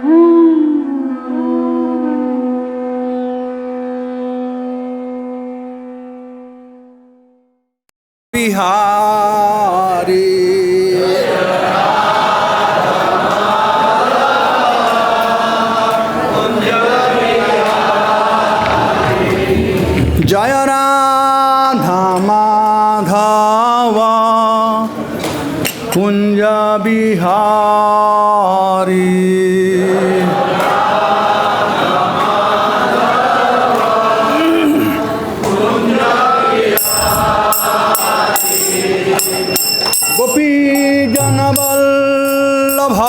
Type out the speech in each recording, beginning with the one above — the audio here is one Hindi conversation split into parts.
बिहारी जय राधा माधव कुंज बिहारी गोपी जनवल्लभ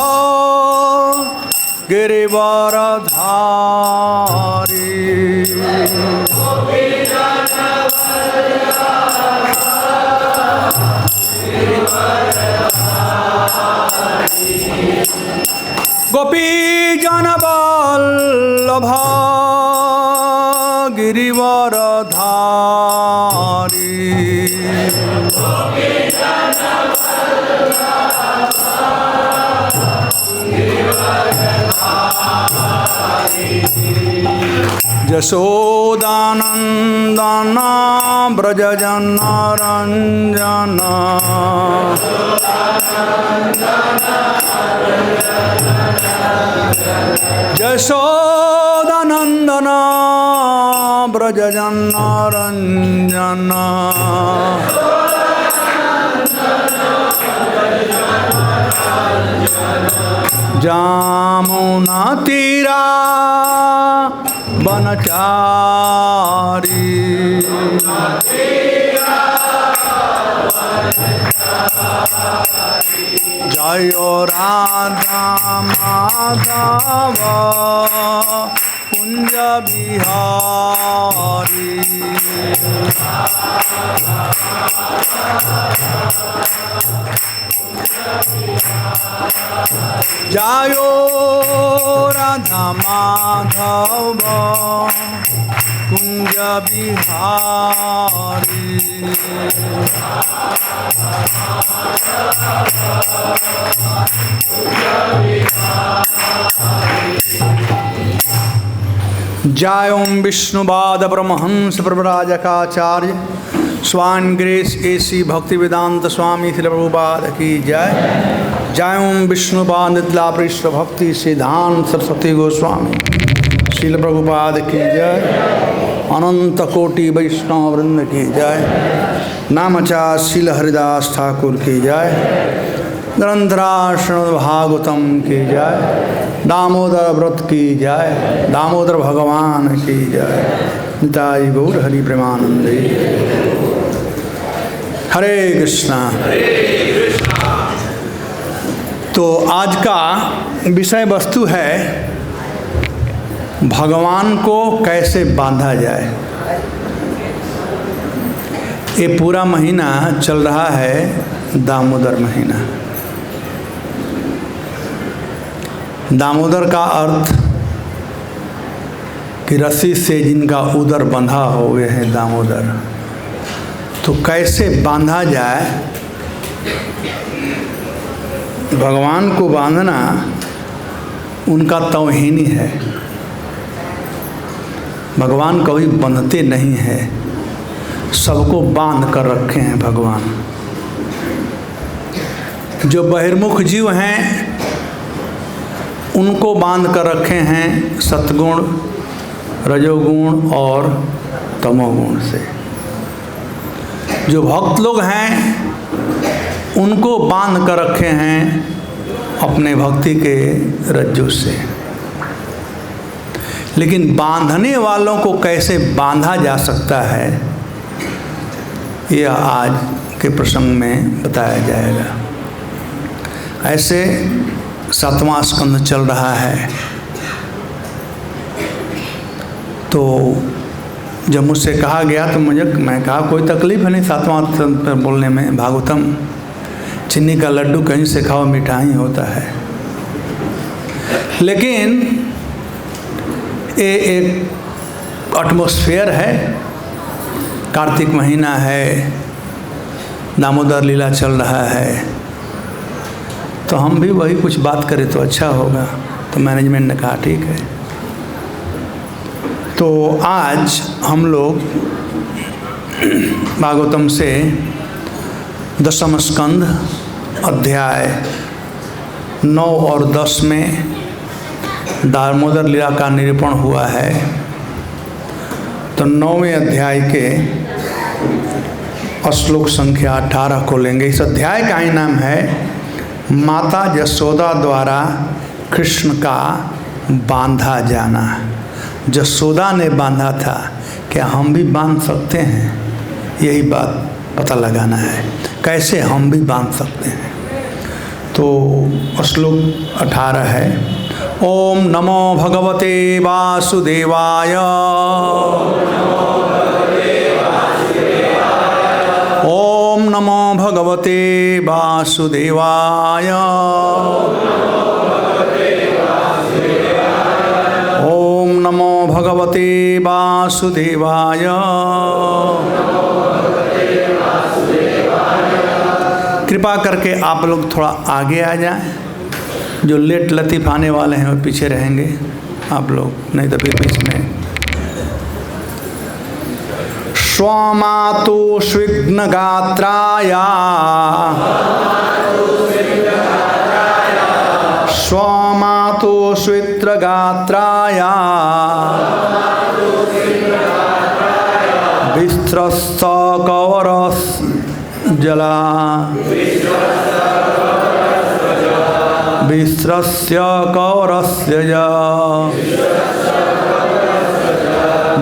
गिरिवरधारी गोपी जनवल्लभ गिरिवरधारी यशोदानंदन ब्रजजनरंजन यशोदानंदन ब्रजजनरंजन जामुना तीरा बनचारी जय राधा माधव कुंज बिहारी जायो राधा माधव कुंज बिहारी जय ओम विष्णुपाद परमहंस प्रभुराजकाचार्य स्वामी ग्रेस एसी भक्ति वेदांत स्वामी श्री प्रभुपाद की जय। जय ओम विष्णुपाद नित्यापृष्ठ भक्ति सिद्धांत सरस्वती गोस्वामी श्रील प्रभुपाद की जय। अनंत कोटि वैष्णव वृंद की जय। नामचा श्रील हरिदास ठाकुर की जय। ग्रंथराज भागवतम की जय। दामोदर व्रत की जय। दामोदर भगवान की जय। निताई गौर हरि प्रेमानंदे। हरे कृष्णा। तो आज का विषय वस्तु है भगवान को कैसे बांधा जाए। ये पूरा महीना चल रहा है दामोदर महीना। दामोदर का अर्थ कि रस्सी से जिनका उदर बंधा हो वे हैं दामोदर। तो कैसे बांधा जाए। भगवान को बांधना उनका तौहीनी है। भगवान कभी बंधते नहीं हैं, सबको बांध कर रखे हैं भगवान। जो बहिर्मुख जीव हैं उनको बांध कर रखे हैं सत्गुण, रजोगुण और तमोगुण से। जो भक्त लोग हैं उनको बांध कर रखे हैं अपने भक्ति के रज्जु से। लेकिन बांधने वालों को कैसे बांधा जा सकता है यह आज के प्रसंग में बताया जाएगा। ऐसे 7वां स्कंद चल रहा है। तो जब मुझसे कहा गया तो मैं कहा कोई तकलीफ है नहीं 7वां स्कंद पर बोलने में। भागवतम चीनी का लड्डू कहीं से खाओ मीठा ही होता है। लेकिन ये एक एटमॉस्फेयर है। कार्तिक महीना है, दामोदर लीला चल रहा है, तो हम भी वही कुछ बात करें तो अच्छा होगा। तो मैनेजमेंट ने कहा ठीक है। तो आज हम लोग भागवतम से 10वें स्कंद अध्याय 9 और 10 में दामोदर लीला का निरूपण हुआ है। तो 9वें अध्याय के श्लोक संख्या 18 को लेंगे। इस अध्याय का ही नाम है माता यशोदा द्वारा कृष्ण का बांधा जाना। यशोदा ने बांधा था, क्या हम भी बांध सकते हैं? यही बात पता लगाना है, कैसे हम भी बांध सकते हैं। तो श्लोक 18 है, ओम नमो भगवते वासुदेवाय, ओम नमो भगवते वासुदेवाय, ओम नमो भगवते वासुदेवाय। कृपा करके आप लोग थोड़ा आगे आ जाएं। जो लेट लतीफ़ आने वाले हैं वो पीछे रहेंगे आप लोग, नहीं तो फिर बीच में। स्वामातु स्विघ्न गात्राया, स्वामातु स्वित्र गात्राया, विस्त्रस्त कवरस जला, विस्त्रस्य कौरस्य च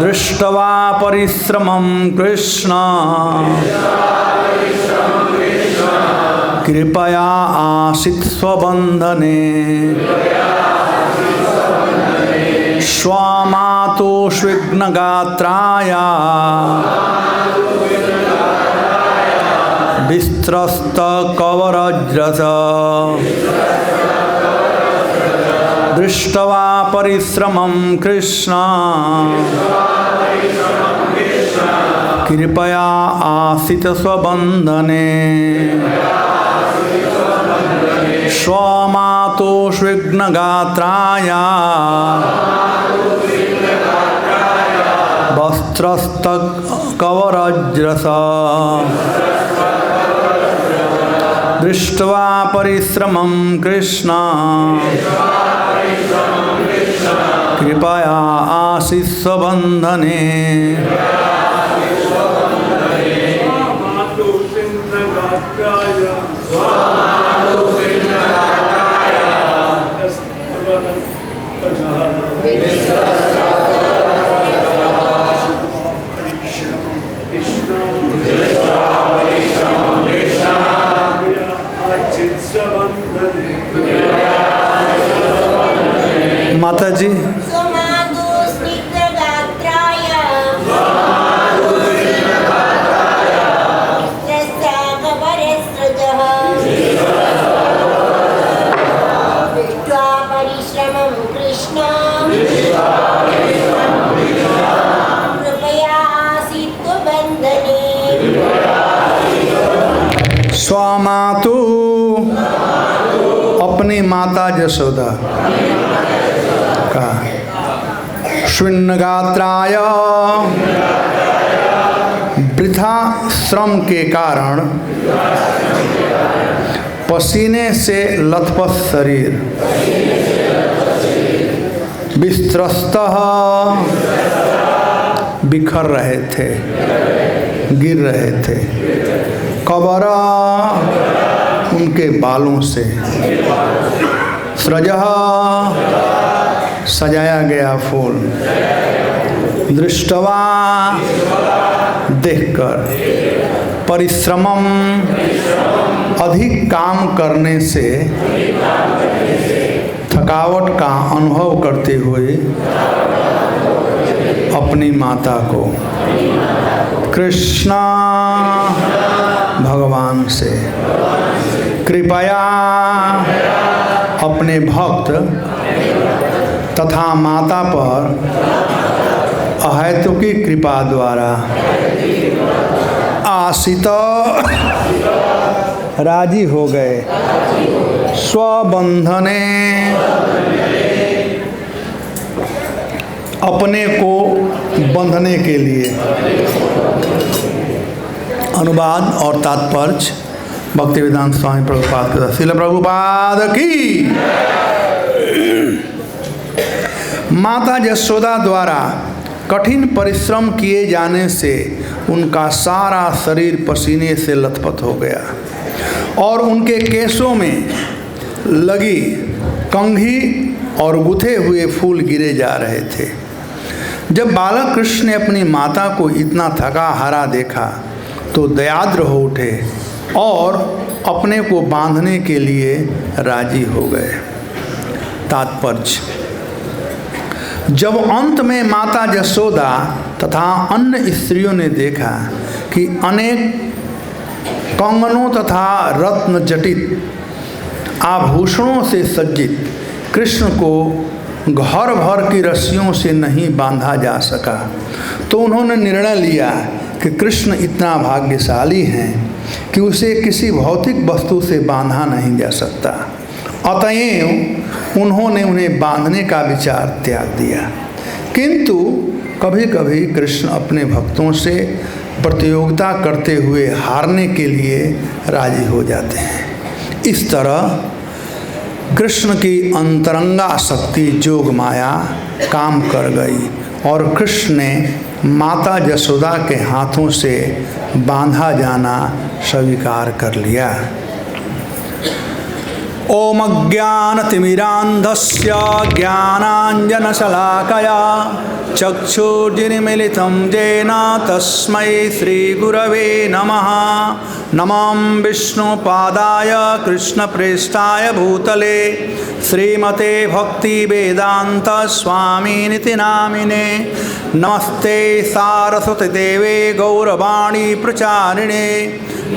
दृष्ट्वा परिश्रमं कृष्ण कृपया आसीत् स्वबन्धने। स्वामातु स्विघ्न गात्राया, विस्त्रस्त कवरज्रस, दृष्ट्वा परिश्रमं कृष्ण कृपया आसीत् स्वबन्धने। स्वामातु स्विघ्न गात्राया, वस्त्रस्त कवरज्रस, दृष्ट्वा परिश्रमं कृष्ण कृपया आसीत् स्वबन्धने। माता जी, स्वामातु अपनी माता यशोदा का, स्विघ्न गात्राय वृथा श्रम के कारण पसीने से लथपथ शरीर, विस्त्रस्त बिखर रहे थे, गिर रहे थे, कबर उनके बालों से, सृजः सजाया गया फूल, दृष्टवा देखकर, परिश्रमम अधिक काम करने से थकावट का अनुभव करते हुए अपनी माता को, कृष्ण भगवान से कृपया अपने भक्त तथा माता पर अहेतुकी कृपा द्वारा आसित राजी हो गए, स्वबंधने अपने को बंधने के लिए। अनुवाद और तात्पर्य भक्तिवेदांत स्वामी प्रभुपाद के। श्रील प्रभुपाद की। माता यशोदा द्वारा कठिन परिश्रम किए जाने से उनका सारा शरीर पसीने से लथपथ हो गया और उनके केशों में लगी कंघी और गुथे हुए फूल गिरे जा रहे थे। जब बालक कृष्ण ने अपनी माता को इतना थका हारा देखा तो दयाद्र हो उठे और अपने को बांधने के लिए राजी हो गए। तात्पर्य: जब अंत में माता यशोदा तथा अन्य स्त्रियों ने देखा कि अनेक कंगनों तथा रत्न जटित आभूषणों से सज्जित कृष्ण को घर भर की रस्सियों से नहीं बांधा जा सका, तो उन्होंने निर्णय लिया कि कृष्ण इतना भाग्यशाली हैं कि उसे किसी भौतिक वस्तु से बांधा नहीं जा सकता। अतएव उन्होंने उन्हें बांधने का विचार त्याग दिया। किंतु कभी कभी कृष्ण अपने भक्तों से प्रतियोगिता करते हुए हारने के लिए राजी हो जाते हैं। इस तरह कृष्ण की अंतरंगा शक्ति जोग माया काम कर गई और कृष्ण ने माता यशोदा के हाथों से बांधा जाना स्वीकार कर लिया। ओम अज्ञानतिमिरान्धस्य ज्ञानाञ्जनशलाकया चक्षुर्मिलितं येन तस्मै श्रीगुरवे नमः। नमः विष्णुपादाय कृष्णप्रेष्ठाय भूतले श्रीमते भक्तिवेदान्त स्वामिनिति नामिने। नमस्ते सारस्वती देवे गौरवाणी प्रचारिणे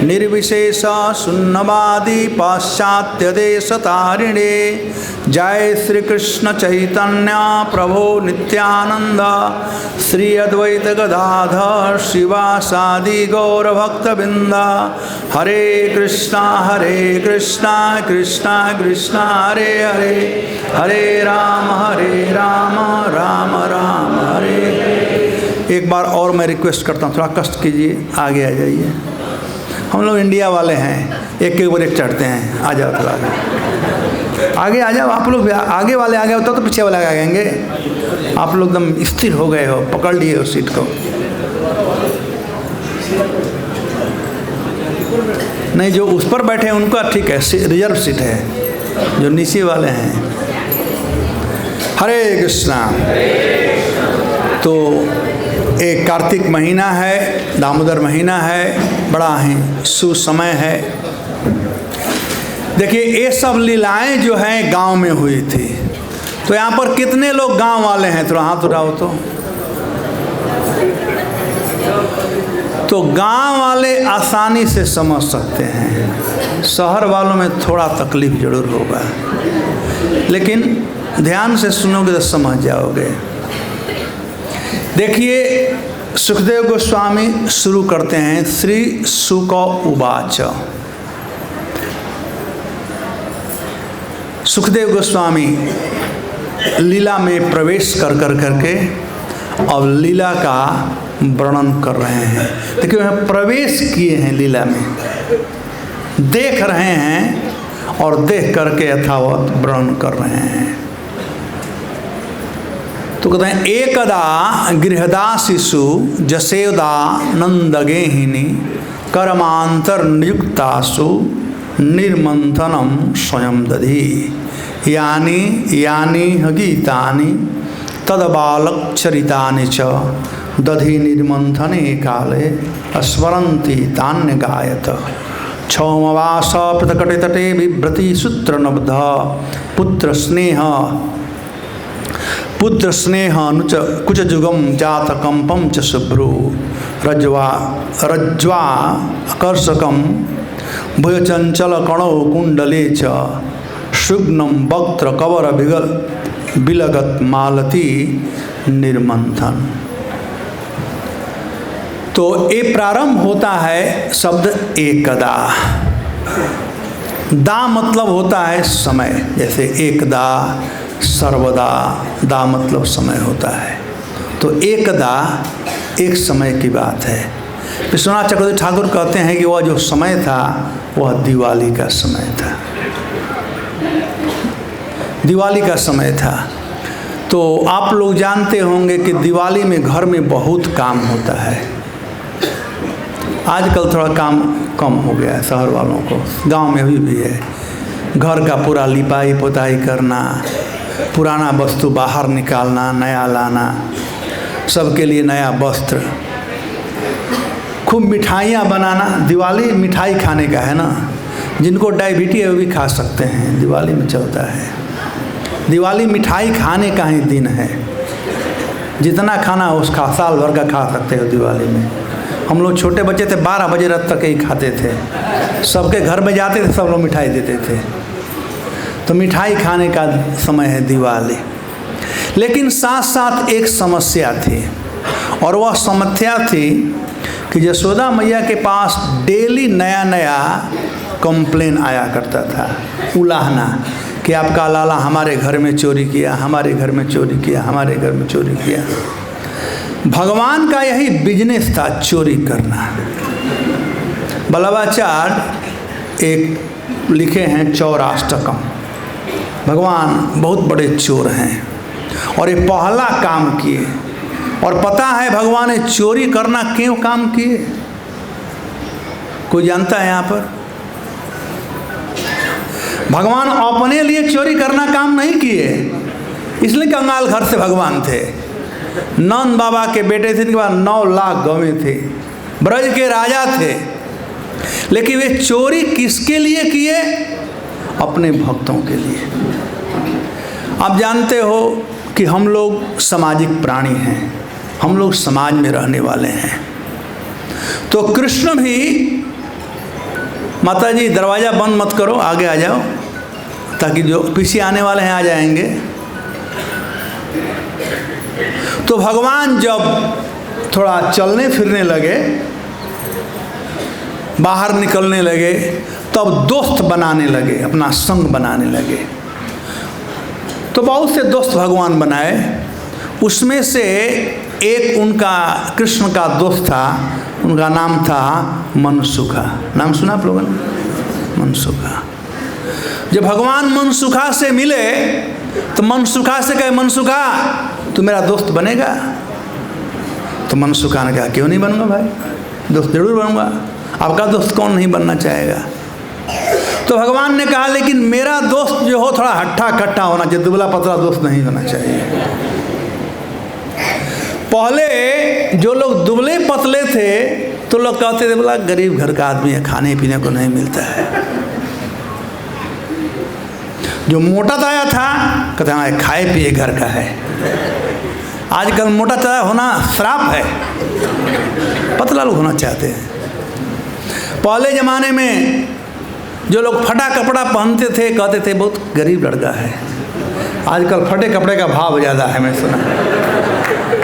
निर्विशेष शून्यवादी पाश्चात्य देशतारिणे। जय श्री कृष्ण चैतन्य प्रभो नित्यानंद श्री अद्वैत गदाधर शिवासादि गौरभक्तबिंद। हरे कृष्णा कृष्णा कृष्णा हरे हरे, हरे राम राम राम हरे हरे। एक बार और मैं रिक्वेस्ट करता हूँ, थोड़ा कष्ट कीजिए, आगे आ जाइए। हम लोग इंडिया वाले हैं, एक के ऊपर एक चढ़ते हैं। आ जाओ थोड़ा आगे आ जाओ। आप लोग आगे वाले आ गए होता तो पीछे वाले आ जाएंगे। आप लोग एकदम स्थिर हो गए हो, पकड़ लिए हो सीट को। नहीं, जो उस पर बैठे हैं उनका ठीक है, रिजर्व सीट है। जो नीचे वाले हैं, हरे कृष्णा। तो एक कार्तिक महीना है, दामोदर महीना है, बड़ा ही सुसमय है। देखिए ये सब लीलाएं जो हैं गांव में हुई थी। तो यहाँ पर कितने लोग गांव वाले हैं? थोड़ा हाथ उठाओ। तो गांव वाले आसानी से समझ सकते हैं, शहर वालों में थोड़ा तकलीफ जरूर होगा, लेकिन ध्यान से सुनोगे तो समझ जाओगे। देखिए सुखदेव गोस्वामी शुरू करते हैं, श्री शुक उवाच। सुखदेव गोस्वामी लीला में प्रवेश कर करके अब लीला का वर्णन कर रहे हैं। देखिए वह प्रवेश किए हैं लीला में, देख रहे हैं और देख करके यथावत वर्णन कर रहे हैं। तो कहते हैं एकदा गृहदासीषु जसेदा नंदगेहिनी कर्मांतर नियुक्तासु निर्मंथनम स्वयं दधी। यानी यानी गीतानि तदबालकचरितानि च दधि निर्मंथने काले स्मरन्ति तान्य गायत। क्षौमवास पृथकटे बिभ्रति सूत्र नब्ध पुत्र स्नेह नुच कुचजुगम जात कंपम च शुभ्रु रज्वा आकर्षकम भुजचंचल कणो कुंडले च सुग्नम वक्त्र कवर बिलगत मालती निर्मंथन। तो ये प्रारंभ होता है शब्द एकदा। दा मतलब होता है समय, जैसे एकदा सर्वदा, दा मतलब समय होता है। तो एकदा एक समय की बात है। विश्वनाथ चक्रवर्ती ठाकुर कहते हैं कि वह जो समय था वह दिवाली का समय था, दिवाली का समय था। तो आप लोग जानते होंगे कि दिवाली में घर में बहुत काम होता है। आजकल थोड़ा काम कम हो गया है शहर वालों को, गांव में भी है। घर का पूरा लिपाई पोताई करना, पुराना वस्तु बाहर निकालना, नया लाना, सबके लिए नया वस्त्र, खूब मिठाइयाँ बनाना। दिवाली मिठाई खाने का है ना, जिनको डायबिटीज है वो भी खा सकते हैं, दिवाली में चलता है। दिवाली मिठाई खाने का ही दिन है, जितना खाना उसका साल भर का खा सकते हो दिवाली में। हम लोग छोटे बच्चे थे 12 बजे रात तक ही खाते थे, सबके घर में जाते थे, सब लोग मिठाई देते थे। तो मिठाई खाने का समय है दिवाली। लेकिन साथ साथ एक समस्या थी, और वह समस्या थी कि यशोदा मैया के पास डेली नया नया कंप्लेन आया करता था, उलाहना, कि आपका लाला हमारे घर में चोरी किया, हमारे घर में चोरी किया, हमारे घर में चोरी किया। भगवान का यही बिजनेस था, चोरी करना। बल्लभाचार्य एक लिखे हैं चौराष्टकम, भगवान बहुत बड़े चोर हैं और ये पहला काम किए। और पता है भगवान ने चोरी करना क्यों काम किए? कोई जानता है यहाँ पर? भगवान अपने लिए चोरी करना काम नहीं किए, इसलिए कंगाल घर से भगवान थे। नंद बाबा के बेटे थे, इनके पास 9 लाख गौवें थे, ब्रज के राजा थे। लेकिन वे चोरी किसके लिए किए? अपने भक्तों के लिए। आप जानते हो कि हम लोग सामाजिक प्राणी हैं, हम लोग समाज में रहने वाले हैं। तो कृष्ण भी, माता जी दरवाज़ा बंद मत करो, आगे आ जाओ, ताकि जो पीछे आने वाले हैं आ जाएंगे। तो भगवान जब थोड़ा चलने फिरने लगे, बाहर निकलने लगे, तब दोस्त बनाने लगे, अपना संग बनाने लगे। तो बहुत से दोस्त भगवान बनाए। उसमें से एक उनका कृष्ण का दोस्त था, उनका नाम था मनसुखा। नाम सुना आप लोगों ने? मनसुखा। जब भगवान मनसुखा से मिले तो मनसुखा से कहे, मनसुखा तू मेरा दोस्त बनेगा? तो मनसुखा ने कहा, क्यों नहीं बनूंगा भाई, दोस्त जरूर बनूंगा। आपका दोस्त कौन नहीं बनना चाहेगा? तो भगवान ने कहा, लेकिन मेरा दोस्त जो हो थोड़ा हट्टा कट्टा होना चाहिए, दुबला पतला दोस्त नहीं होना चाहिए। पहले जो लोग दुबले पतले थे तो लोग कहते थे, बोला गरीब घर का आदमी है, खाने पीने को नहीं मिलता है। जो मोटा ताजा था कहते हैं खाए पिए घर का है। आजकल मोटा ताजा होना श्राप है, पतला लोग होना चाहते हैं। पहले ज़माने में जो लोग फटा कपड़ा पहनते थे कहते थे बहुत गरीब लड़का है। आजकल फटे कपड़े का भाव ज़्यादा है, मैं सुना,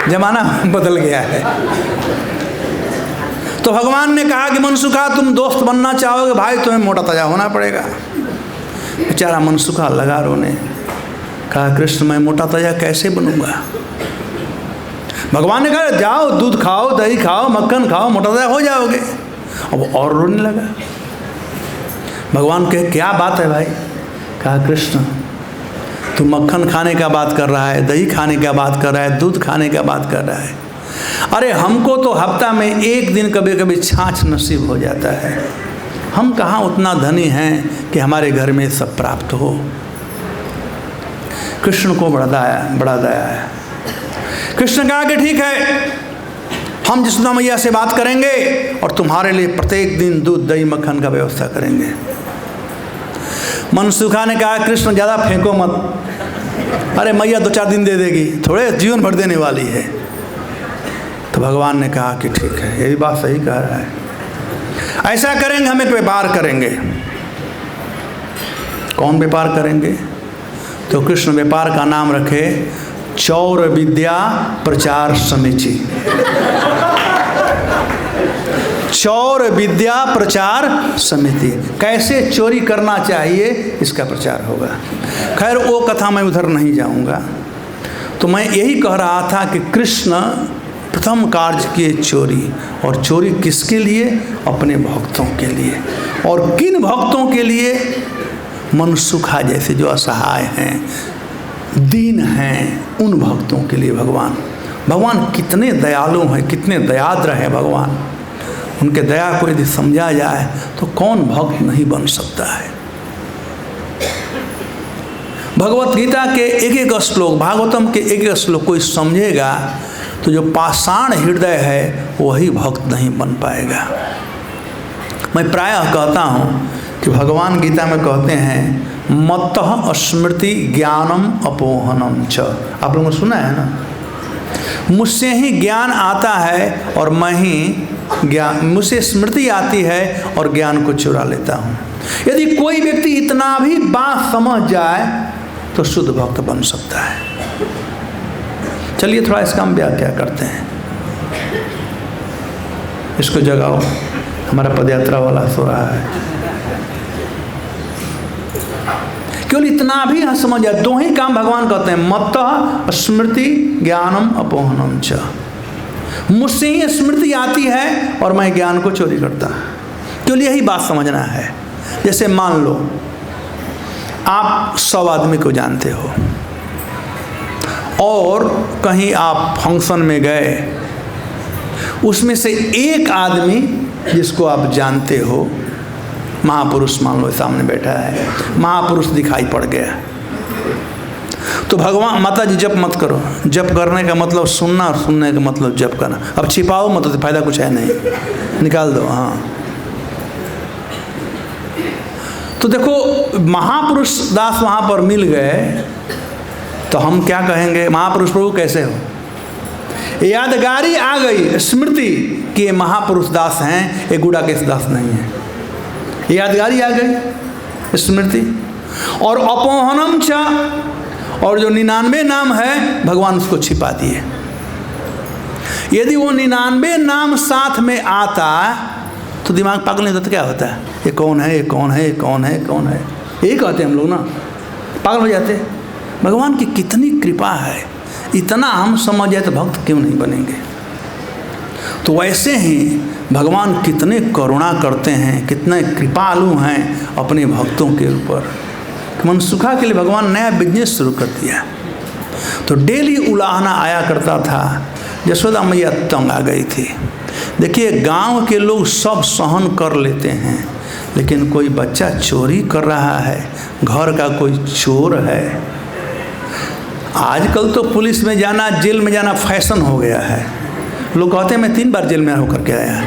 ज़माना बदल गया है। तो भगवान ने कहा कि मनसुखा तुम दोस्त बनना चाहोगे भाई, तुम्हें मोटा ताजा होना पड़ेगा। बेचारा मनसुखा लगा रोने, कहा कृष्ण मैं मोटा ताजा कैसे बनूंगा? भगवान ने कहा जाओ दूध खाओ, दही खाओ, मक्खन खाओ, मोटा ताजा हो जाओगे। अब और रोने लगा। भगवान कहे क्या बात है भाई? कहा कृष्ण तू मक्खन खाने का बात कर रहा है, दही खाने का बात कर रहा है, दूध खाने का बात कर रहा है। अरे हमको तो हफ्ता में एक दिन कभी कभी छाछ नसीब हो जाता है। हम कहाँ उतना धनी हैं कि हमारे घर में सब प्राप्त हो। कृष्ण को बड़ा दया है। कृष्ण कहा कि ठीक है, हम यशोदा मैया से बात करेंगे और तुम्हारे लिए प्रत्येक दिन दूध दही मक्खन का व्यवस्था करेंगे। मनसुखा ने कहा कृष्ण ज़्यादा फेंको मत, अरे मैया 2-4 दिन दे देगी, थोड़े जीवन भर देने वाली है। तो भगवान ने कहा कि ठीक है, ये भी बात सही कह रहा है, ऐसा करेंगे, हम एक व्यापार करेंगे। कौन व्यापार करेंगे? तो कृष्ण व्यापार का नाम रखे चौर विद्या प्रचार समिति। चौर विद्या प्रचार समिति, कैसे चोरी करना चाहिए इसका प्रचार होगा। खैर वो कथा मैं उधर नहीं जाऊंगा। तो मैं यही कह रहा था कि कृष्ण प्रथम कार्य किए चोरी, और चोरी किसके लिए? अपने भक्तों के लिए। और किन भक्तों के लिए? मनसुखा जैसे जो असहाय हैं, दीन हैं, उन भक्तों के लिए भगवान कितने दयालु हैं, कितने दयाद्र हैं भगवान। उनके दया को यदि समझा जाए तो कौन भक्त नहीं बन सकता है। भगवत गीता के एक एक श्लोक, भागवतम के एक एक श्लोक कोई समझेगा तो जो पाषाण हृदय है वही भक्त नहीं बन पाएगा। मैं प्रायः कहता हूँ कि भगवान गीता में कहते हैं मत्तः स्मृति ज्ञानम अपोहनम च। आप लोगों ने सुना है ना, मुझसे ही ज्ञान आता है और मैं ही मुझसे स्मृति आती है और ज्ञान को चुरा लेता हूँ। यदि कोई व्यक्ति इतना भी बात समझ जाए तो शुद्ध भक्त बन सकता है। चलिए थोड़ा इसका हम व्याख्या करते हैं। इसको जगाओ, हमारा पदयात्रा वाला सो रहा है। केवल इतना भी हम समझ जाए, दो ही काम भगवान कहते हैं, मत्तः स्मृति ज्ञानम अपोहनम च। मुझसे ही स्मृति आती है और मैं ज्ञान को चोरी करता। केवल यही बात समझना है। जैसे मान लो आप 100 आदमी को जानते हो और कहीं आप फंक्शन में गए, उसमें से एक आदमी जिसको आप जानते हो, महापुरुष मान लो सामने बैठा है, महापुरुष दिखाई पड़ गया, तो भगवान माता जी जप मत करो। जप करने का मतलब सुनना और सुनने का मतलब जप करना। अब छिपाओ मत, तो फायदा कुछ है नहीं, निकाल दो। हाँ, तो देखो महापुरुष दास वहाँ पर मिल गए तो हम क्या कहेंगे, महापुरुष प्रभु कैसे हो? यादगारी आ गई, स्मृति कि ये महापुरुष दास हैं, ये गुड़ा केश दास नहीं है। यादगारी आ गई, स्मृति। और अपोहनम च, और जो 99 नाम है भगवान उसको छिपा दिए। यदि वो 99 नाम साथ में आता तो दिमाग पागल नहीं होता तो क्या होता है? ये कौन है, ये कौन है, ये कौन है, कौन है, यही कहते हैं हम लोग ना, पागल हो जाते। भगवान की कितनी कृपा है, इतना हम समझ जाए तो भक्त क्यों नहीं बनेंगे। तो वैसे ही भगवान कितने करुणा करते हैं, कितने कृपालु हैं अपने भक्तों के ऊपर। मनसुखा के लिए भगवान नया बिजनेस शुरू कर दिया। तो डेली उलाहना आया करता था, यशोदा मैया तंग आ गई थी। देखिए गांव के लोग सब सहन कर लेते हैं, लेकिन कोई बच्चा चोरी कर रहा है, घर का कोई चोर है। आजकल तो पुलिस में जाना, जेल में जाना फैशन हो गया है। लोग कहते हैं मैं 3 बार जेल में होकर के आया।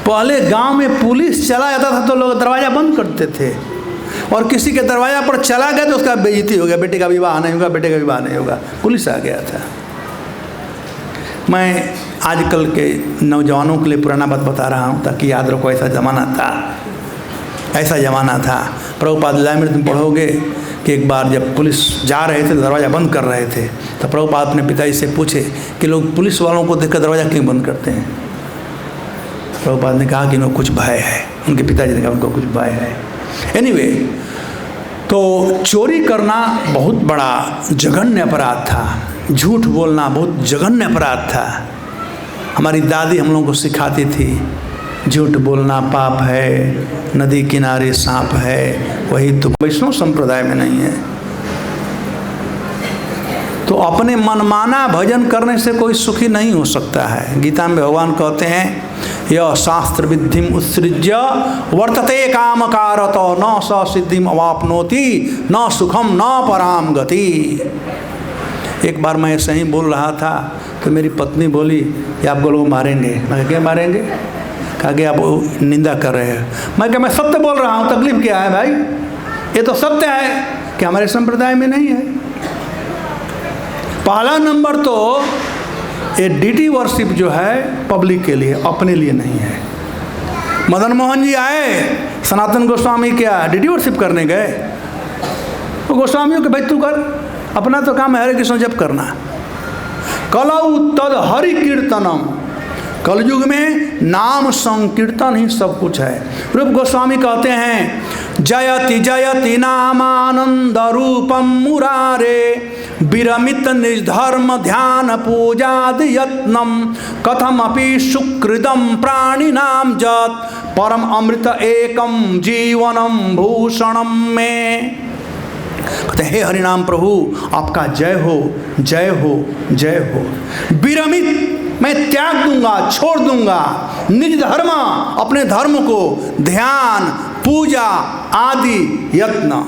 पहले गांव में पुलिस चला जाता था तो लोग दरवाज़ा बंद करते थे, और किसी के दरवाज़ा पर चला गया तो उसका बेइज्जती हो गया, बेटे का विवाह नहीं होगा, बेटे का विवाह नहीं होगा, पुलिस आ गया था। मैं आजकल के नौजवानों के लिए पुराना बात बता रहा हूँ ताकि याद रखो, ऐसा ज़माना था, ऐसा ज़माना था। प्रभुपाद लीलामृत में पढ़ोगे कि एक बार जब पुलिस जा रहे थे, दरवाज़ा बंद कर रहे थे, तो प्रभुपाद अपने पिताजी से पूछे कि लोग पुलिस वालों को देखकर दरवाज़ा क्यों बंद करते हैं। प्रभुपाद ने कहा कि उनको कुछ भय है। उनके पिताजी ने कहा उनको कुछ भय है। एनीवे, तो चोरी करना बहुत बड़ा जघन्य अपराध था, झूठ बोलना बहुत जघन्य अपराध था। हमारी दादी हम लोगों को सिखाती थी, झूठ बोलना पाप है, नदी किनारे सांप है, वही तो वैष्णव संप्रदाय में नहीं है। तो अपने मनमाना भजन करने से कोई सुखी नहीं हो सकता है। गीता में भगवान कहते हैं यह शास्त्र विधिम उत्सृज्य वर्तते काम कारतो न स सिद्धिम अवापनोति न सुखम न पराम गति। एक बार मैं ऐसे ही बोल रहा था तो मेरी पत्नी बोली कि आपको लोग मारेंगे। मैं क्या मारेंगे? कहा कि आप निंदा कर रहे हैं। मैं क्या, मैं सत्य बोल रहा हूँ, तकलीफ क्या है भाई? ये तो सत्य है कि हमारे संप्रदाय में नहीं है। पहला नंबर तो ये डीटी वर्शिप जो है पब्लिक के लिए, अपने लिए नहीं है। मदन मोहन जी आए, सनातन गोस्वामी क्या डीटी वर्शिप करने गए? तो गोस्वामियों के भाई तू कर, अपना तो काम है हरे कृष्ण जप करना। कलौ तद हरि कीर्तनम, कलयुग में नाम संकीर्तन ही सब कुछ है। रूप गोस्वामी कहते हैं जयति जयति नामानंद रूपम मुरारे विरमित निर्धर्म ध्यान पूजादि यत्नम कथमपि सुकृदम प्राणिनाम जत परम अमृत एकम जीवनम भूषणम में। कहते हे हरिनाम प्रभु आपका जय हो जय हो जय हो। विरमित मैं त्याग दूंगा, छोड़ दूंगा निज धर्म, अपने धर्म को, ध्यान पूजा आदि यत्न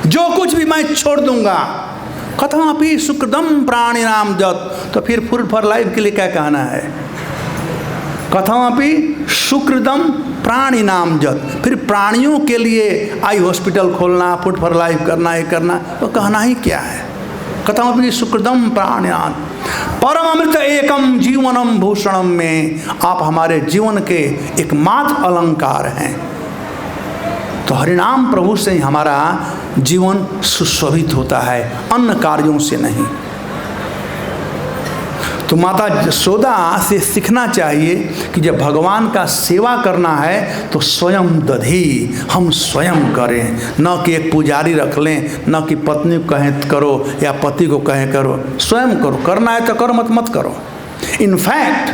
जो कुछ भी मैं छोड़ दूंगा। कथमपि सुकृदम प्राणिनाम जत, तो फिर फुल फॉर लाइफ के लिए क्या कहना है? कथमपि सुकृदम प्राणिनाम जत, फिर प्राणियों के लिए आई हॉस्पिटल खोलना, फुट फॉर लाइफ करना, ये करना, तो कहना ही क्या है? कथमपि सुकृदम प्राणिनाम परम अमृत एकम जीवनम भूषणम में, आप हमारे जीवन के एकमात्र अलंकार हैं। तो हरिनाम प्रभु से ही हमारा जीवन सुशोभित होता है, अन्य कार्यों से नहीं। तो माता यशोदा से सीखना चाहिए कि जब भगवान का सेवा करना है तो स्वयं दधी, हम स्वयं करें, न कि एक पुजारी रख लें, न कि पत्नी को कहें करो या पति को कहें करो, स्वयं करो। करना है तो करो, मत करो। इनफैक्ट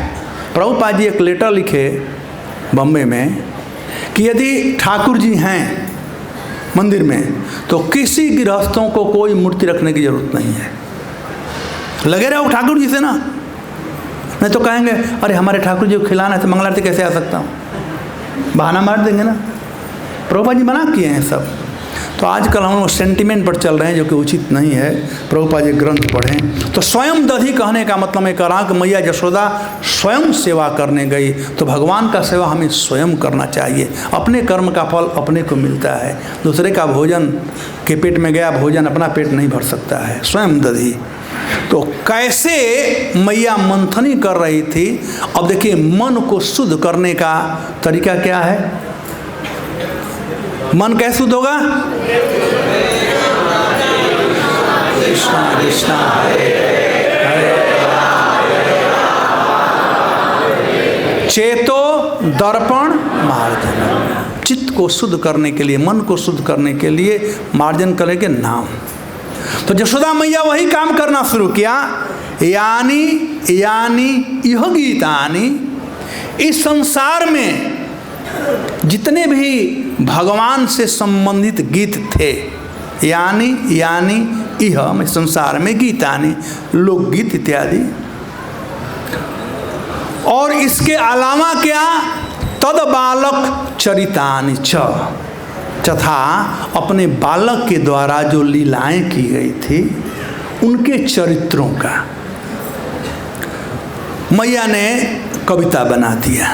प्रभुपाद जी एक लेटर लिखे बम्बे में कि यदि ठाकुर जी हैं मंदिर में तो किसी गृहस्थों को कोई मूर्ति रखने की जरूरत नहीं है। लगे रहो ठाकुर जी से ना, नहीं तो कहेंगे अरे हमारे ठाकुर जी को खिलाना है तो मंगल आरती कैसे आ सकता हूँ, बहाना मार देंगे ना। प्रभुपाद जी मना किए हैं सब। तो आजकल हम लोग सेंटिमेंट पर चल रहे हैं जो कि उचित नहीं है। प्रभुपाद जी ग्रंथ पढ़ें। तो स्वयं दधी कहने का मतलब मैं कह रहा कि मैया यशोदा स्वयं सेवा करने गई, तो भगवान का सेवा हमें स्वयं करना चाहिए। अपने कर्म का फल अपने को मिलता है, दूसरे का भोजन के पेट में गया भोजन अपना पेट नहीं भर सकता है। स्वयं दधी। तो कैसे मैया मंथनी कर रही थी। अब देखिए मन को शुद्ध करने का तरीका क्या है। मन कैसे शुद्ध होगा? कृष्णा कृष्णा चेतो दर्पण मार्जन। चित्त को शुद्ध करने के लिए, मन को शुद्ध करने के लिए मार्जन करेंगे नाम। तो यशोदा मैया वही काम करना शुरू किया। यानी यानी यह गीतानी, इस संसार में जितने भी भगवान से संबंधित गीत थे, यानी यह संसार में गीतानी लोकगीत इत्यादि, और इसके अलावा क्या तद बालक चरितानि च, तथा अपने बालक के द्वारा जो लीलाएं की गई थी उनके चरित्रों का मैया ने कविता बना दिया।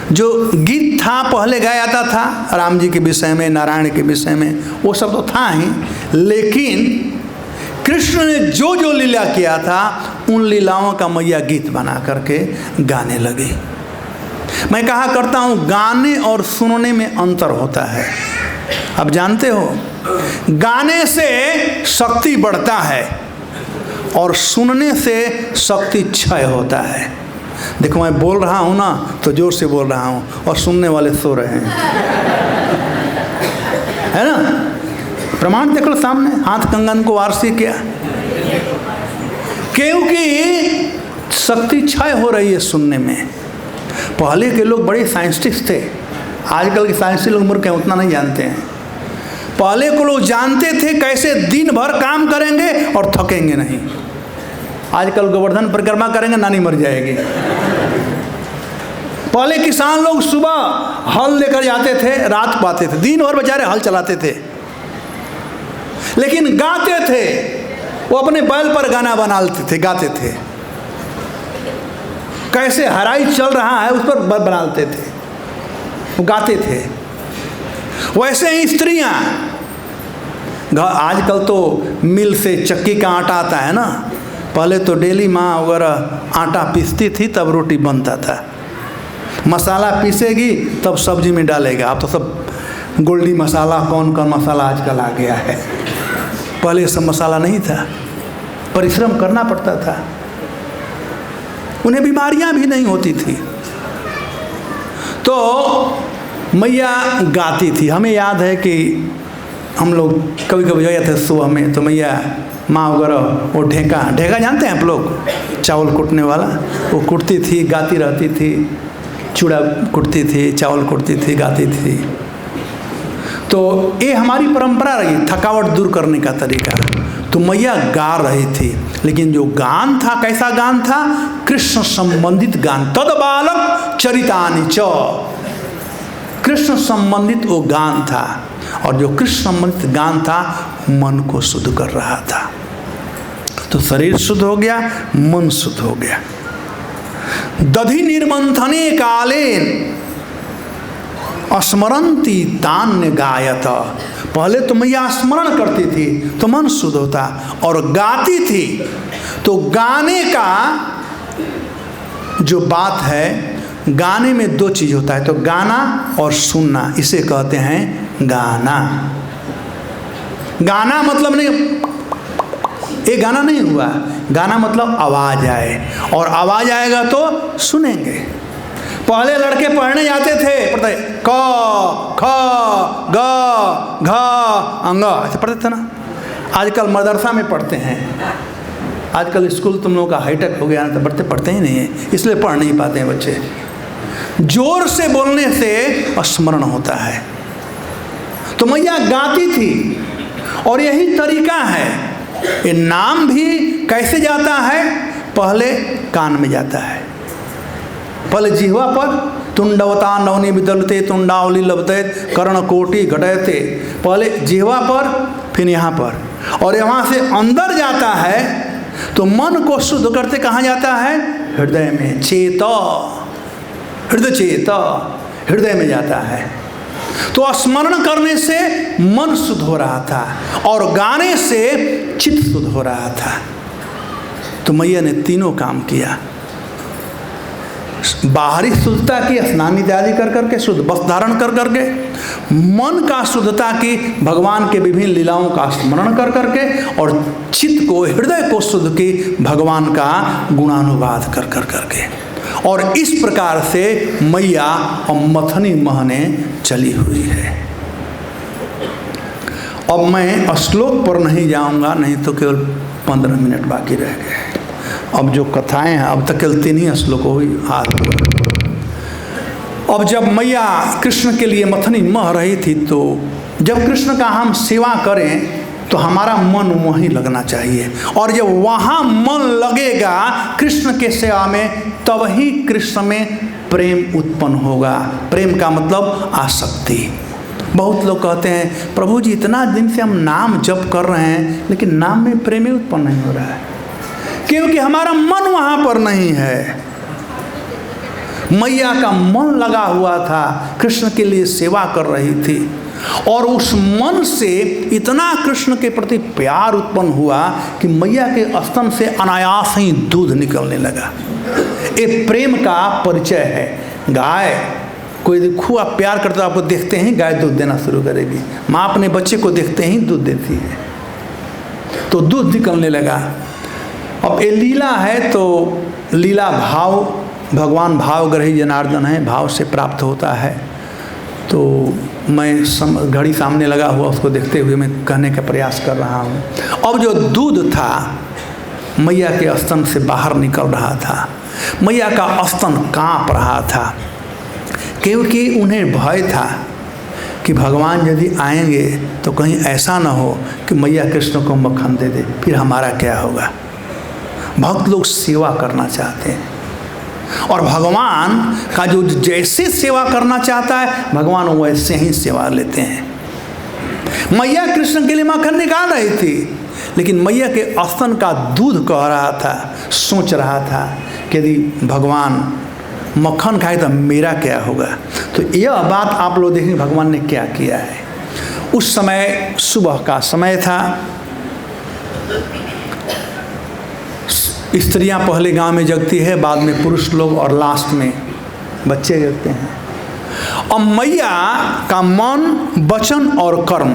जो गीत था पहले गाया जाता था राम जी के विषय में, नारायण के विषय में, वो सब तो था ही, लेकिन कृष्ण ने जो जो लीला किया था उन लीलाओं का मैया गीत बना करके गाने लगी। मैं कहा करता हूँ गाने और सुनने में अंतर होता है। अब जानते हो गाने से शक्ति बढ़ता है और सुनने से शक्ति क्षय होता है। देखो मैं बोल रहा हूँ ना तो जोर से बोल रहा हूँ और सुनने वाले सो रहे हैं, है ना। प्रमाण देख लो सामने, हाथ कंगन को वारसी किया, क्योंकि शक्ति क्षय हो रही है सुनने में। पहले के लोग बड़े साइंटिस्ट थे, आजकल के साइंटिस्ट लोग मूर्ख हैं, उतना नहीं जानते हैं। पहले को लोग जानते थे कैसे दिन भर काम करेंगे और थकेंगे नहीं। आजकल गोवर्धन परिक्रमा करेंगे नानी मर जाएगी। पहले किसान लोग सुबह हल लेकर जाते थे, रात को आते थे, दिन भर बेचारे हल चलाते थे, लेकिन गाते थे। वो अपने बैल पर गाना बनाते थे, गाते थे। कैसे हराई चल रहा है उस पर बनाते थे, वो गाते थे। वैसे ही स्त्रियां, आजकल तो मिल से चक्की का आटा आता है ना, पहले तो डेली माँ वगैरह आटा पीसती थी तब रोटी बनता था। मसाला पीसेगी तब सब्जी में डालेगा। अब तो सब गोल्डी मसाला, कौन कौन मसाला आजकल आ गया है। पहले सब मसाला नहीं था, परिश्रम करना पड़ता था, उन्हें बीमारियां भी नहीं होती थी। तो मैया गाती थी। हमें याद है कि हम लोग कभी कभी गए थे सुबह में, तो मैया माँ वगैरह वो ढेका जानते हैं आप लोग, चावल कूटने वाला, वो कुटती थी, गाती रहती थी, चूड़ा कुटती थी, चावल कुटती थी, गाती थी। तो ये हमारी परंपरा रही, थकावट दूर करने का तरीका। तो मैया गा रही थी, लेकिन जो गान था कैसा गान था? कृष्ण संबंधित गान। तद बालक चरितानि च, कृष्ण संबंधित वो गान था। और जो कृष्ण संबंधित गान था मन को शुद्ध कर रहा था। तो शरीर शुद्ध हो गया, मन शुद्ध हो गया। दधि निर्मंथने कालेन स्मरंती तान्य गायत। पहले तो मैया स्मरण करती थी तो मन शुद्ध होता, और गाती थी तो गाने का जो बात है, गाने में दो चीज होता है, तो गाना और सुनना, इसे कहते हैं गाना। गाना मतलब नहीं, ये गाना नहीं हुआ, गाना मतलब आवाज आए, और आवाज आएगा तो सुनेंगे। पहले लड़के पढ़ने जाते थे, पढ़ते क ख ग घ अंग, ऐसे पढ़ते थे ना। आजकल मदरसा में पढ़ते हैं, आजकल स्कूल तुम लोगों का हाईटेक हो गया ना, तो पढ़ते ही नहीं है, इसलिए पढ़ नहीं पाते हैं बच्चे। जोर से बोलने से स्मरण होता है। तो मैया गाती थी, और यही तरीका है। ये नाम भी कैसे जाता है? पहले कान में जाता है, पहले जिह्वा पर, तुंडवता नवनी विदलते तुंडावली लभते कर्णकोटि घटयते, पहले जिह्वा पर, फिर यहाँ पर, और यहाँ से अंदर जाता है। तो मन को शुद्ध करते कहाँ जाता है? हृदय में। चेत, हृदय चेत, हृदय में जाता है। तो स्मरण करने से मन शुद्ध हो रहा था, और गाने से चित्त शुद्ध हो रहा था। तो मैया ने तीनों काम किया। बाहरी शुद्धता की, स्नान इत्यादि कर करके, शुद्ध वस्त्र धारण कर करके, मन का शुद्धता की, भगवान के विभिन्न लीलाओं का स्मरण कर करके, और चित्त को, हृदय को शुद्ध की, भगवान का गुणानुवाद कर कर करके। और इस प्रकार से मैया मथनी महने चली हुई है। अब मैं श्लोक पर नहीं जाऊंगा, नहीं तो केवल 15 मिनट बाकी रह गए। अब जो कथाएं हैं, अब तक केवल 3 ही श्लोक हुई हाथ। अब जब मैया कृष्ण के लिए मथनी मह रही थी, तो जब कृष्ण का हम सेवा करें तो हमारा मन वहीं लगना चाहिए, और जब वहाँ मन लगेगा कृष्ण के सेवा में, तब ही कृष्ण में प्रेम उत्पन्न होगा। प्रेम का मतलब आसक्ति। बहुत लोग कहते हैं, प्रभु जी इतना दिन से हम नाम जप कर रहे हैं, लेकिन नाम में प्रेम ही उत्पन्न नहीं हो रहा है, क्योंकि हमारा मन वहाँ पर नहीं है। मैया का मन लगा हुआ था, कृष्ण के लिए सेवा कर रही थी, और उस मन से इतना कृष्ण के प्रति प्यार उत्पन्न हुआ कि मैया के स्तन से अनायास ही दूध निकलने लगा। ये प्रेम का परिचय है। गाय कोई खूब आप प्यार करते हो, आपको देखते ही गाय दूध देना शुरू करेगी। माँ अपने बच्चे को देखते ही दूध देती है, तो दूध निकलने लगा। अब ये लीला है, तो लीला भाव, भगवान भावग्रही जनार्दन है, भाव से प्राप्त होता है। तो मैं घड़ी सामने लगा हुआ, उसको देखते हुए मैं कहने का प्रयास कर रहा हूँ। अब जो दूध था मैया के स्तन से बाहर निकल रहा था, मैया का स्तन काँप रहा था, क्योंकि उन्हें भय था कि भगवान यदि आएंगे तो कहीं ऐसा ना हो कि मैया कृष्ण को मक्खन दे दे, फिर हमारा क्या होगा। भक्त लोग सेवा करना चाहते हैं, और भगवान का जो जैसे सेवा करना चाहता है, भगवान वैसे ही सेवा लेते हैं। मैया कृष्ण के लिए मक्खन निकाल रही थी, लेकिन मैया के स्तन का दूध कह रहा था, सोच रहा था कि यदि भगवान मक्खन खाए तो मेरा क्या होगा। तो यह बात आप लोग देखें भगवान ने क्या किया है। उस समय सुबह का समय था, स्त्रियां पहले गांव में जगती है, बाद में पुरुष लोग, और लास्ट में बच्चे जगते हैं। और मैया का मन, वचन और कर्म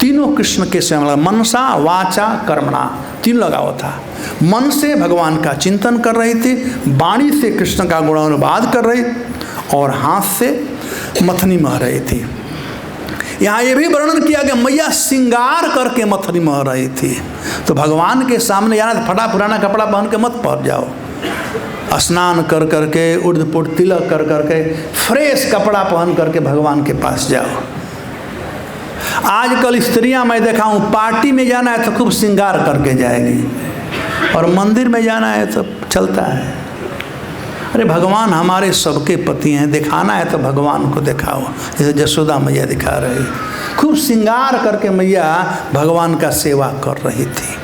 तीनों कृष्ण के सेवा, मनसा वाचा कर्मणा तीन लगा हुआ था। मन से भगवान का चिंतन कर रही थी, वाणी से कृष्ण का गुणानुवाद कर रही, और हाथ से मथनी मह रही थी। यहाँ ये भी वर्णन किया कि मैया श्रृंगार करके मथनी मह रही थी। तो भगवान के सामने जाना तो फटा पुराना कपड़ा पहन के मत पहुँच जाओ, स्नान कर करके उर्धपुट तिलक कर करके फ्रेश कपड़ा पहन करके भगवान के पास जाओ। आजकल स्त्रियां मैं देखा हूँ, पार्टी में जाना है तो खूब श्रृंगार करके जाएगी, और मंदिर में जाना है तो चलता है। अरे भगवान हमारे सबके पति हैं, दिखाना है तो भगवान को दिखाओ, जैसे जसोदा मैया दिखा रही, खूब श्रृंगार करके मैया भगवान का सेवा कर रही थी।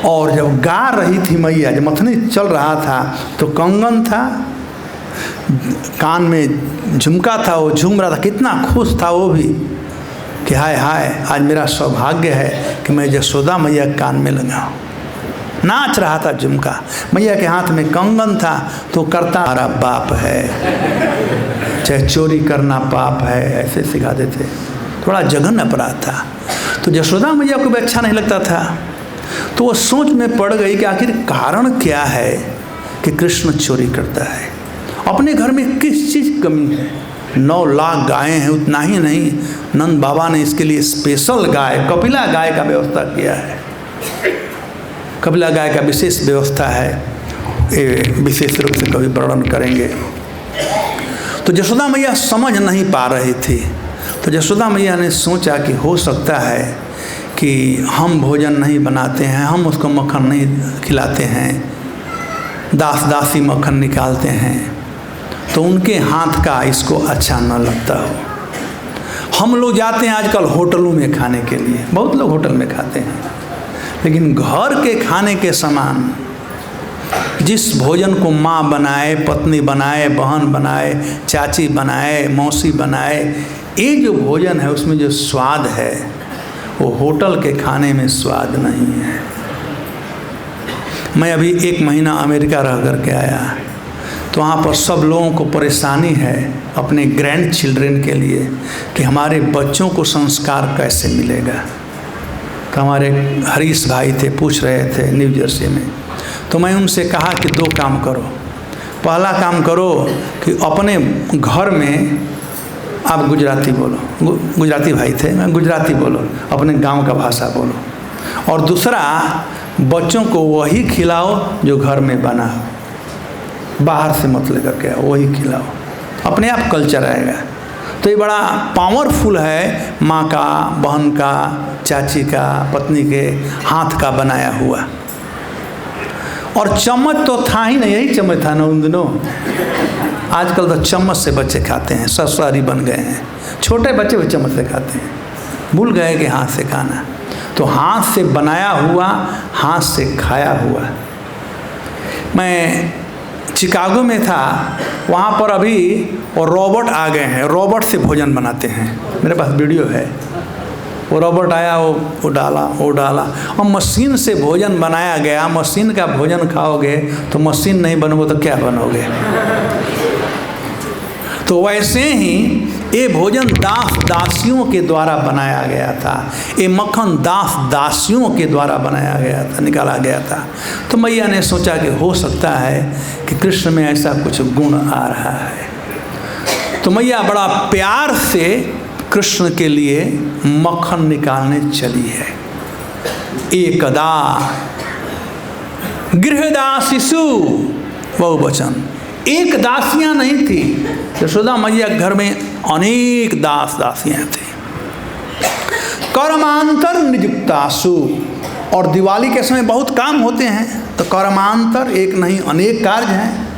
और जब गा रही थी मैया, जब मथनी चल रहा था तो कंगन था, कान में झुमका था, वो झूम रहा था, कितना खुश था वो भी कि हाय हाय आज मेरा सौभाग्य है कि मैं जसोदा मैया कान में लगाऊं। नाच रहा था झुमका, मैया के हाथ में कंगन था, तो करता हमारा बाप है, चाहे चोरी करना पाप है, ऐसे सिखाते थे। थोड़ा जघन्य अपराध था। तो जसोदा मैया को भी अच्छा नहीं लगता था। तो वो सोच में पड़ गई कि आखिर कारण क्या है कि कृष्ण चोरी करता है, अपने घर में किस चीज़ की कमी है। 9 लाख गायें हैं, उतना ही नहीं, नंद बाबा ने इसके लिए स्पेशल गाय, कपिला गाय का व्यवस्था किया है। कपिला गाय का विशेष व्यवस्था है, ये विशेष रूप से कभी वर्णन करेंगे। तो जसोदा मैया समझ नहीं पा रही थी। तो जसोदा मैया ने सोचा कि हो सकता है कि हम भोजन नहीं बनाते हैं, हम उसको मक्खन नहीं खिलाते हैं, दास दासी मक्खन निकालते हैं, तो उनके हाथ का इसको अच्छा न लगता हो। हम लोग जाते हैं आजकल होटलों में खाने के लिए, बहुत लोग होटल में खाते हैं, लेकिन घर के खाने के समान जिस भोजन को माँ बनाए, पत्नी बनाए, बहन बनाए, चाची बनाए, मौसी बनाए, ये जो भोजन है उसमें जो स्वाद है वो होटल के खाने में स्वाद नहीं है। मैं अभी 1 महीना अमेरिका रह करके आया, तो वहाँ पर सब लोगों को परेशानी है अपने ग्रैंड चिल्ड्रेन के लिए कि हमारे बच्चों को संस्कार कैसे मिलेगा। तो हमारे हरीश भाई थे, पूछ रहे थे न्यू जर्सी में। तो मैं उनसे कहा कि 2 काम करो। पहला काम करो कि अपने घर में आप गुजराती बोलो, गुजराती भाई थे, मैं गुजराती बोलो, अपने गांव का भाषा बोलो। और दूसरा, बच्चों को वही खिलाओ जो घर में बना हो, बाहर से मत लेकर के वही खिलाओ, अपने आप कल्चर आएगा। तो ये बड़ा पावरफुल है, माँ का, बहन का, चाची का, पत्नी के हाथ का बनाया हुआ। और चम्मच तो था ही नहीं, यही चम्मच था ना उन दिनों। आजकल तो चम्मच से बच्चे खाते हैं, ससुरारी बन गए हैं, छोटे बच्चे भी चम्मच से खाते हैं, भूल गए कि हाथ से खाना। तो हाथ से बनाया हुआ, हाथ से खाया हुआ। मैं चिकागो में था, वहाँ पर अभी और रोबोट आ गए हैं, रोबोट से भोजन बनाते हैं, मेरे पास वीडियो है। वो रोबोट आया, वो डाला, और मशीन से भोजन बनाया गया। मशीन का भोजन खाओगे तो मशीन नहीं बनोगे तो क्या बनोगे। तो वैसे ही ये भोजन दास दासियों के द्वारा बनाया गया था, ये मक्खन दास दासियों के द्वारा बनाया गया था, निकाला गया था। तो मैया ने सोचा कि हो सकता है कि कृष्ण में ऐसा कुछ गुण आ रहा है। तो मैया बड़ा प्यार से कृष्ण के लिए मक्खन निकालने चली है। एकदा गृहदासीषु बहुवचन, एक दासियां नहीं थी। यशोदा मैया घर में अनेक दास दासियां थी। कर्मांतर नियुक्तासु, और दिवाली के समय बहुत काम होते हैं, तो कर्मांतर एक नहीं अनेक कार्य हैं।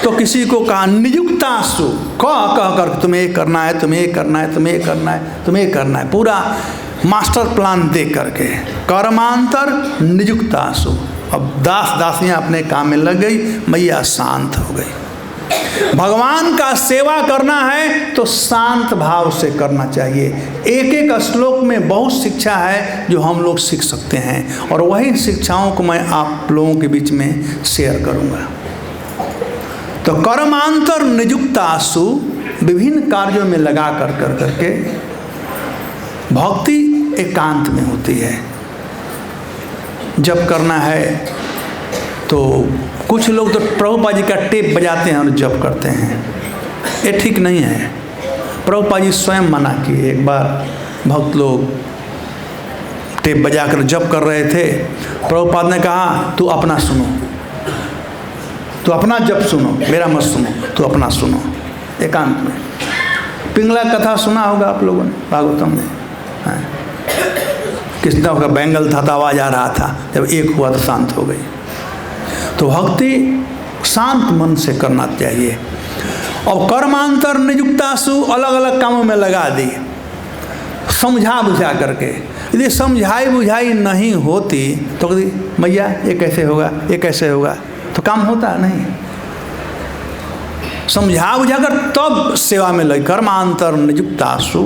तो किसी को कहा नियुक्तासु, कह कर तुम्हें ये करना है, तुम्हें ये करना है, तुम्हें ये करना है, तुम्हें ये करना है, पूरा मास्टर प्लान दे करके। कर्मांतर नियुक्तासु, अब दास दासियां अपने काम में लग गई, मैया शांत हो गई। भगवान का सेवा करना है तो शांत भाव से करना चाहिए। एक एक श्लोक में बहुत शिक्षा है जो हम लोग सीख सकते हैं, और वही शिक्षाओं को मैं आप लोगों के बीच में शेयर करूँगा। तो कर्मांतर नियुक्तासु, विभिन्न कार्यों में लगा कर करके भक्ति एकांत में होती है। जप करना है तो कुछ लोग तो प्रभुपाद जी का टेप बजाते हैं और जप करते हैं, ये ठीक नहीं है। प्रभुपाद जी स्वयं मना किए। एक बार भक्त लोग टेप बजाकर जप कर रहे थे, प्रभुपाद ने कहा तू अपना सुनो, तू अपना जप सुनो, मेरा मत सुनो, तू अपना सुनो एकांत में। पिंगला कथा सुना होगा आप लोगों ने भागवतम में, किसना होगा बैंगल था तो आवाज आ रहा था, जब एक हुआ तो शांत हो गई। तो भक्ति शांत मन से करना चाहिए। और कर्मांतर नियुक्तासु अलग अलग कामों में लगा दी समझा बुझा करके। यदि समझाई बुझाई नहीं होती तो कहती मैया ये कैसे होगा, ये कैसे होगा, तो काम होता नहीं। समझा बुझाकर तब सेवा में लगे। कर्मांतर नियुक्तासु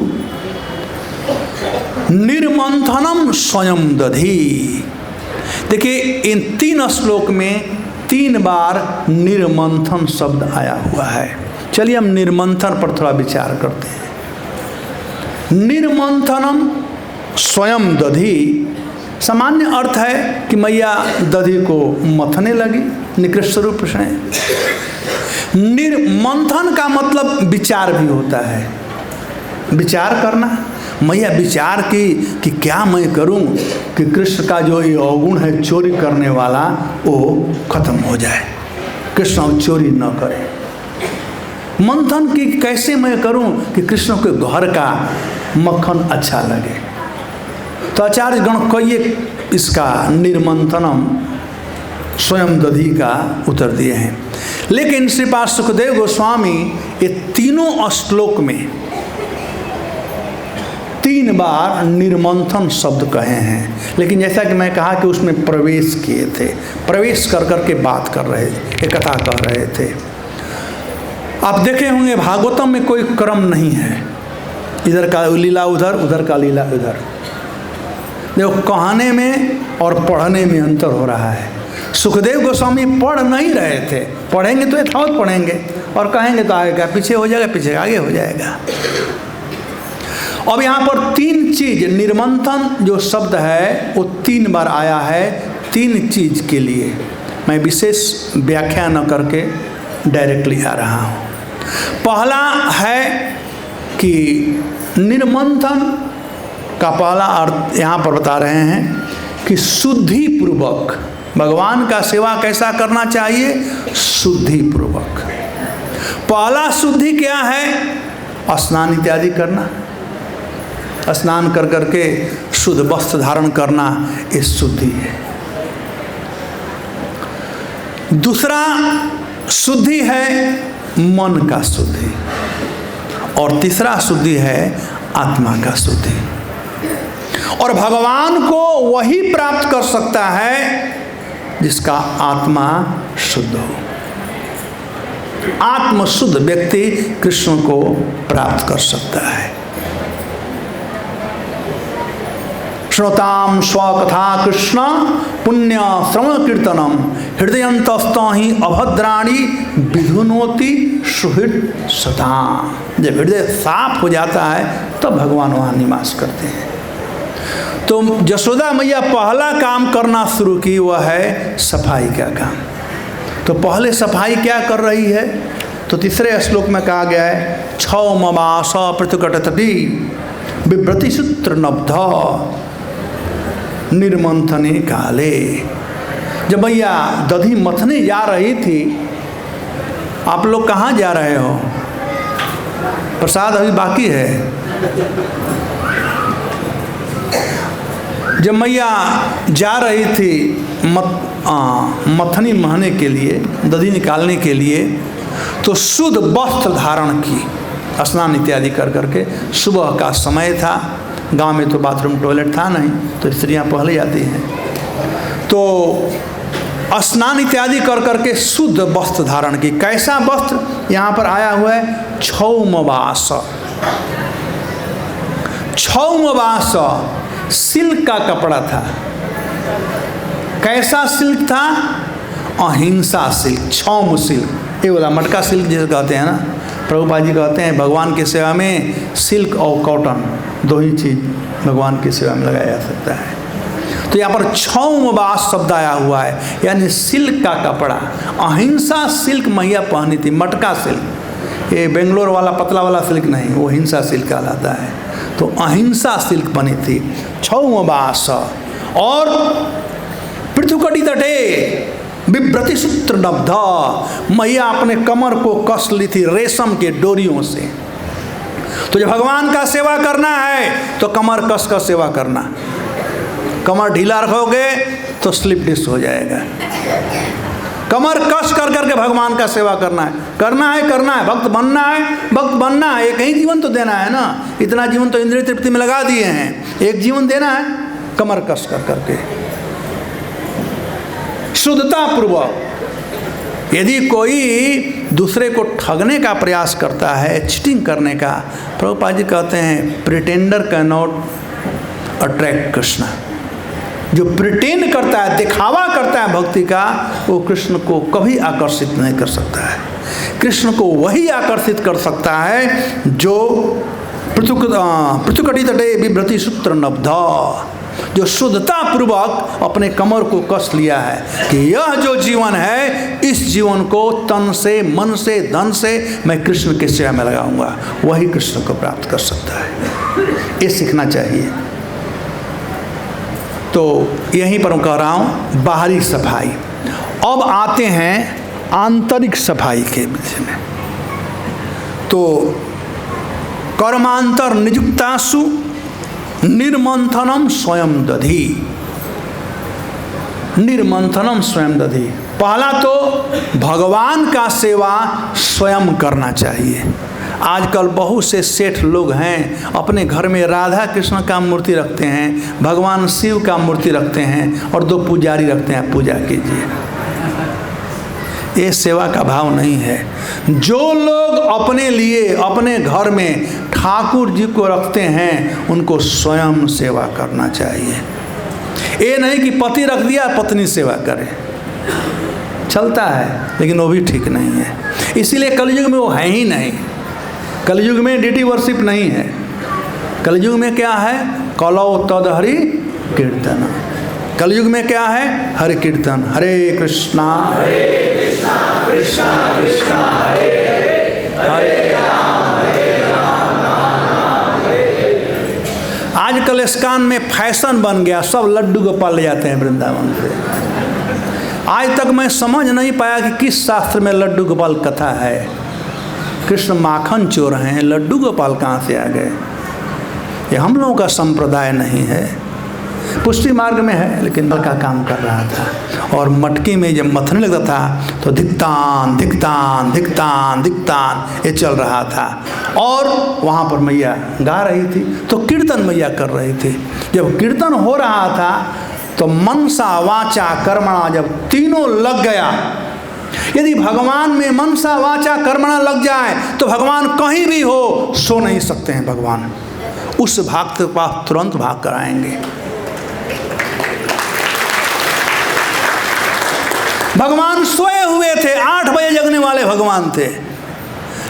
निर्मंथनम स्वयं दधी। देखिए इन 3 श्लोक में 3 बार निर्मंथन शब्द आया हुआ है। चलिए हम निर्मंथन पर थोड़ा विचार करते हैं। निर्मंथनम स्वयं दधी सामान्य अर्थ है कि मैया दधी को मथने लगी निकृष्ट रूप से। निर्मंथन का मतलब विचार भी होता है, विचार करना। मैया विचार की कि क्या मैं करूं कि कृष्ण का जो ये अवगुण है चोरी करने वाला वो खत्म हो जाए, कृष्ण चोरी न करे। मंथन की कैसे मैं करूं कि कृष्ण के घर का मक्खन अच्छा लगे। तो आचार्य गण कई इसका निर्मंथनम स्वयं दधी का उत्तर दिए हैं। लेकिन श्रीपाद सुखदेव गोस्वामी ये तीनों श्लोक में 3 बार निर्मंथन शब्द कहे हैं। लेकिन जैसा कि मैं कहा कि उसमें प्रवेश किए थे, प्रवेश कर करके बात कर रहे थे, कथा कह रहे थे। आप देखे होंगे भागवतम में कोई क्रम नहीं है, इधर का लीला उधर, उधर का लीला उधर। देखो कहने में और पढ़ने में अंतर हो रहा है। सुखदेव गोस्वामी पढ़ नहीं रहे थे, पढ़ेंगे तो यथावत पढ़ेंगे और कहेंगे तो आगे का पीछे हो जाएगा, पीछे आगे हो जाएगा। अब यहाँ पर 3 चीज निर्मंथन जो शब्द है वो 3 बार आया है 3 चीज के लिए। मैं विशेष व्याख्या न करके डायरेक्टली आ रहा हूँ। पहला है कि निर्मंथन का पहला अर्थ यहाँ पर बता रहे हैं कि शुद्धि पूर्वक भगवान का सेवा कैसा करना चाहिए, शुद्धि पूर्वक। पहला शुद्धि क्या है, स्नान इत्यादि करना, स्नान कर करके शुद्ध वस्त्र धारण करना, ये शुद्धि है। दूसरा शुद्धि है मन का शुद्धि, और तीसरा शुद्धि है आत्मा का शुद्धि। और भगवान को वही प्राप्त कर सकता है जिसका आत्मा शुद्ध हो। आत्मशुद्ध व्यक्ति कृष्ण को प्राप्त कर सकता है। श्रोताम स्वकथा कृष्ण पुण्य श्रवण कीर्तनम हृदयंतस्ता ही अभद्राणी विधुनोति सुहृद सता। जब हृदय साफ हो जाता है तब भगवान वहाँ निवास करते हैं। तो यशोदा मैया पहला काम करना शुरू की, वह है सफाई का काम। तो पहले सफाई क्या कर रही है, तो तीसरे श्लोक में कहा गया है क्षौमवास पृथुकटतटी बिभ्रति सूत्र नब्ध निर्मंथने काले। जब मैया दधी मथने जा रही थी, आप लोग कहाँ जा रहे हो, प्रसाद अभी बाकी है। जब मैया जा रही थी मथनी महने के लिए, दधी निकालने के लिए, तो शुद्ध वस्त्र धारण की, स्नान इत्यादि कर करके। सुबह का समय था, गांव में तो बाथरूम टॉयलेट था नहीं, तो स्त्रियां पहले जाती हैं। तो स्नान इत्यादि कर करके शुद्ध वस्त्र धारण की। कैसा वस्त्र, यहाँ पर आया हुआ है क्षौमवास। क्षौमवास सिल्क का कपड़ा था। कैसा सिल्क था, अहिंसा सिल्क, क्षौम सिल्क, ये वाला मटका सिल्क जिसे कहते हैं ना। प्रभुपाद जी कहते हैं भगवान की सेवा में सिल्क और कॉटन 2 ही चीज भगवान की सेवा में लगाया जा सकता है। तो यहाँ पर क्षौमवास शब्द आया हुआ है, यानी सिल्क का कपड़ा। अहिंसा सिल्क मैया पहनी थी, मटका सिल्क, ये बेंगलोर वाला पतला वाला सिल्क नहीं, वो हिंसा सिल्क कहलाता है। तो अहिंसा सिल्क बनी थी। 6वां वास और पृथुकटी तटे विभ्रति सूत्र नब्धा, मैया अपने कमर को कस ली थी रेशम के डोरियों से। तो जब भगवान का सेवा करना है तो कमर कस कर सेवा करना, कमर ढीला रखोगे तो स्लिप डिस्क हो जाएगा। कमर कस कर करके भगवान का सेवा करना है, करना है, करना है, भक्त बनना है, भक्त बनना है। एक ही जीवन तो देना है ना, इतना जीवन तो इंद्रिय तृप्ति में लगा दिए हैं, एक जीवन देना है, कमर कस कर करके शुद्धता पूर्वक। यदि कोई दूसरे को ठगने का प्रयास करता है, चीटिंग करने का, प्रभुपाद जी कहते हैं pretender can not attract Krishna. जो प्रिटेंड करता है, दिखावा करता है भक्ति का, वो कृष्ण को कभी आकर्षित नहीं कर सकता है। कृष्ण को वही आकर्षित कर सकता है जो पृथुकटी तटे विभ्रति सूत्र नब्धा, जो शुद्धता पूर्वक अपने कमर को कस लिया है कि यह जो जीवन है, इस जीवन को तन से, मन से, धन से मैं कृष्ण के सेवा में लगाऊंगा, वही कृष्ण को प्राप्त कर सकता है। ये सीखना चाहिए। तो यहीं पर मैं कह रहा हूँ बाहरी सफाई। अब आते हैं आंतरिक सफाई के विषय में। तो कर्मांतर निजुक्तासु निर्मंथनम स्वयं दधी, निर्मंथनम स्वयं दधी। पहला तो भगवान का सेवा स्वयं करना चाहिए। आजकल बहुत से सेठ लोग हैं, अपने घर में राधा कृष्ण का मूर्ति रखते हैं, भगवान शिव का मूर्ति रखते हैं और 2 पुजारी रखते हैं, पूजा कीजिए। ये सेवा का भाव नहीं है। जो लोग अपने लिए अपने घर में ठाकुर जी को रखते हैं, उनको स्वयं सेवा करना चाहिए। ये नहीं कि पति रख दिया पत्नी सेवा करे, चलता है लेकिन वो भी ठीक नहीं है। इसीलिए कलयुग में वो है ही नहीं। कलयुग में डिटी वर्शिप नहीं है। कलयुग में क्या है? कलौ तद हरि कीर्तन। कलयुग में क्या है? हरि कीर्तन। हरे कृष्णा कृष्णा कृष्णा हरे हरे राम राम हरे। आजकल इस्कॉन में फैशन बन गया, सब लड्डू गोपाल ले जाते हैं वृंदावन से। आज तक मैं समझ नहीं पाया कि किस शास्त्र में लड्डू गोपाल कथा है। कृष्ण माखन चोर हैं, लड्डू गोपाल कहाँ से आ गए? ये हम लोगों का संप्रदाय नहीं है। पुष्टि मार्ग में है लेकिन बल का काम कर रहा था। और मटकी में जब मथने लगता था तो धिक्तान धिक्तान धिक्तान धिक्तान ये चल रहा था। और वहाँ पर मैया गा रही थी तो कीर्तन मैया कर रही थी। जब कीर्तन हो रहा था तो मनसा वाचा कर्मणा जब तीनों लग गया, यदि भगवान में मनसा वाचा कर्मणा लग जाए तो भगवान कहीं भी हो सो नहीं सकते हैं। भगवान उस भक्त के पास तुरंत भाग कर आएंगे। भगवान सोए हुए थे, 8 बजे जगने वाले भगवान थे,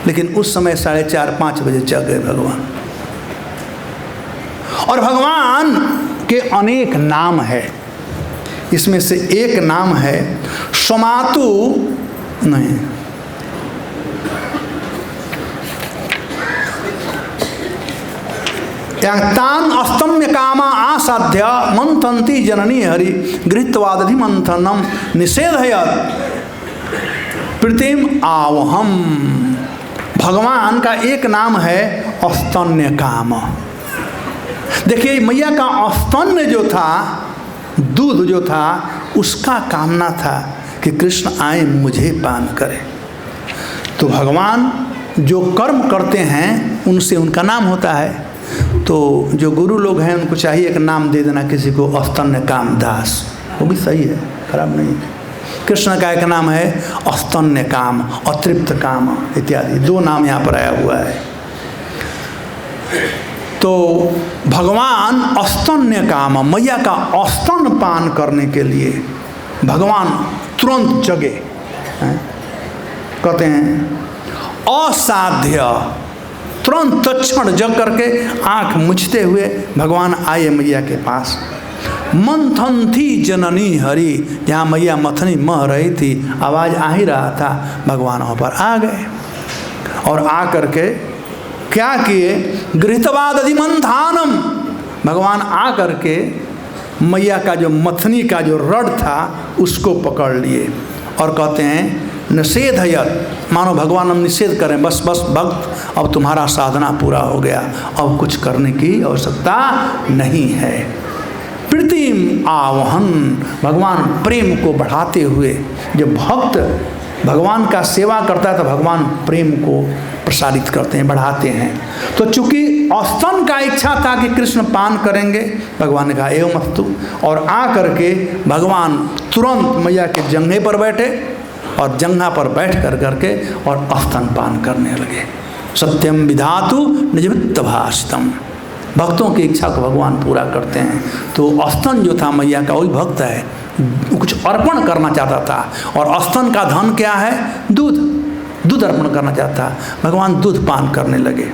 लेकिन उस समय 4:30-5 बजे जग गए भगवान। और भगवान के अनेक नाम है, इसमें से एक नाम है समातु नहीं, तान अस्तम्य कामा आसाध्य मंथन्ति जननी हरि गृहीत्वादधि मंथनम निषेधयत् प्रीतिम आवहम। भगवान का एक नाम है अस्तन्य काम। देखिए मैया का अस्तन्य जो था, दूध जो था, उसका कामना था कि कृष्ण आए मुझे पान करें। तो भगवान जो कर्म करते हैं उनसे उनका नाम होता है। तो जो गुरु लोग हैं उनको चाहिए एक नाम दे देना किसी को, अस्तन्य कामदास, वो भी सही है, खराब नहीं। कृष्ण का एक नाम है अस्तन्य काम, अतृप्त काम इत्यादि, 2 नाम यहाँ पर आया हुआ है। तो भगवान अस्तन्य काम, मैया का अस्तन पान करने के लिए भगवान तुरंत जगे। कहते हैं असाध्य, तुरंत तत्क्षण जग करके आंख मुछते हुए भगवान आए मैया के पास। मंथन थी जननी हरि, जहाँ मैया मथनी मह रही थी, आवाज़ आ ही रहा था, भगवान वहाँ पर आ गए। और आ करके क्या किए, गृहीतवा दधिमंथानम, भगवान आ करके मैया का जो मथनी का जो रड था उसको पकड़ लिए और कहते हैं निषेधयत, मानो भगवान हम निषेध करें, बस बस भक्त अब तुम्हारा साधना पूरा हो गया, अब कुछ करने की आवश्यकता नहीं है। प्रीतिम आवहन, भगवान प्रेम को बढ़ाते हुए, जब भक्त भगवान का सेवा करता है तो भगवान प्रेम को प्रसारित करते हैं, बढ़ाते हैं। तो चूंकि स्तन का इच्छा था कि कृष्ण पान करेंगे, भगवान ने कहा एवं अस्तु, और आ करके भगवान तुरंत मैया के जंघे पर बैठे और जंघा पर बैठ कर करके और स्तन पान करने लगे। सत्यम विधातु निजमित्त भाषितम, भक्तों की इच्छा को भगवान पूरा करते हैं। तो स्तन जो था मैया का, वही भक्त है, कुछ अर्पण करना चाहता था, और स्तन का धन क्या है, दूध अर्पण करना चाहता, भगवान दूध पान करने लगे।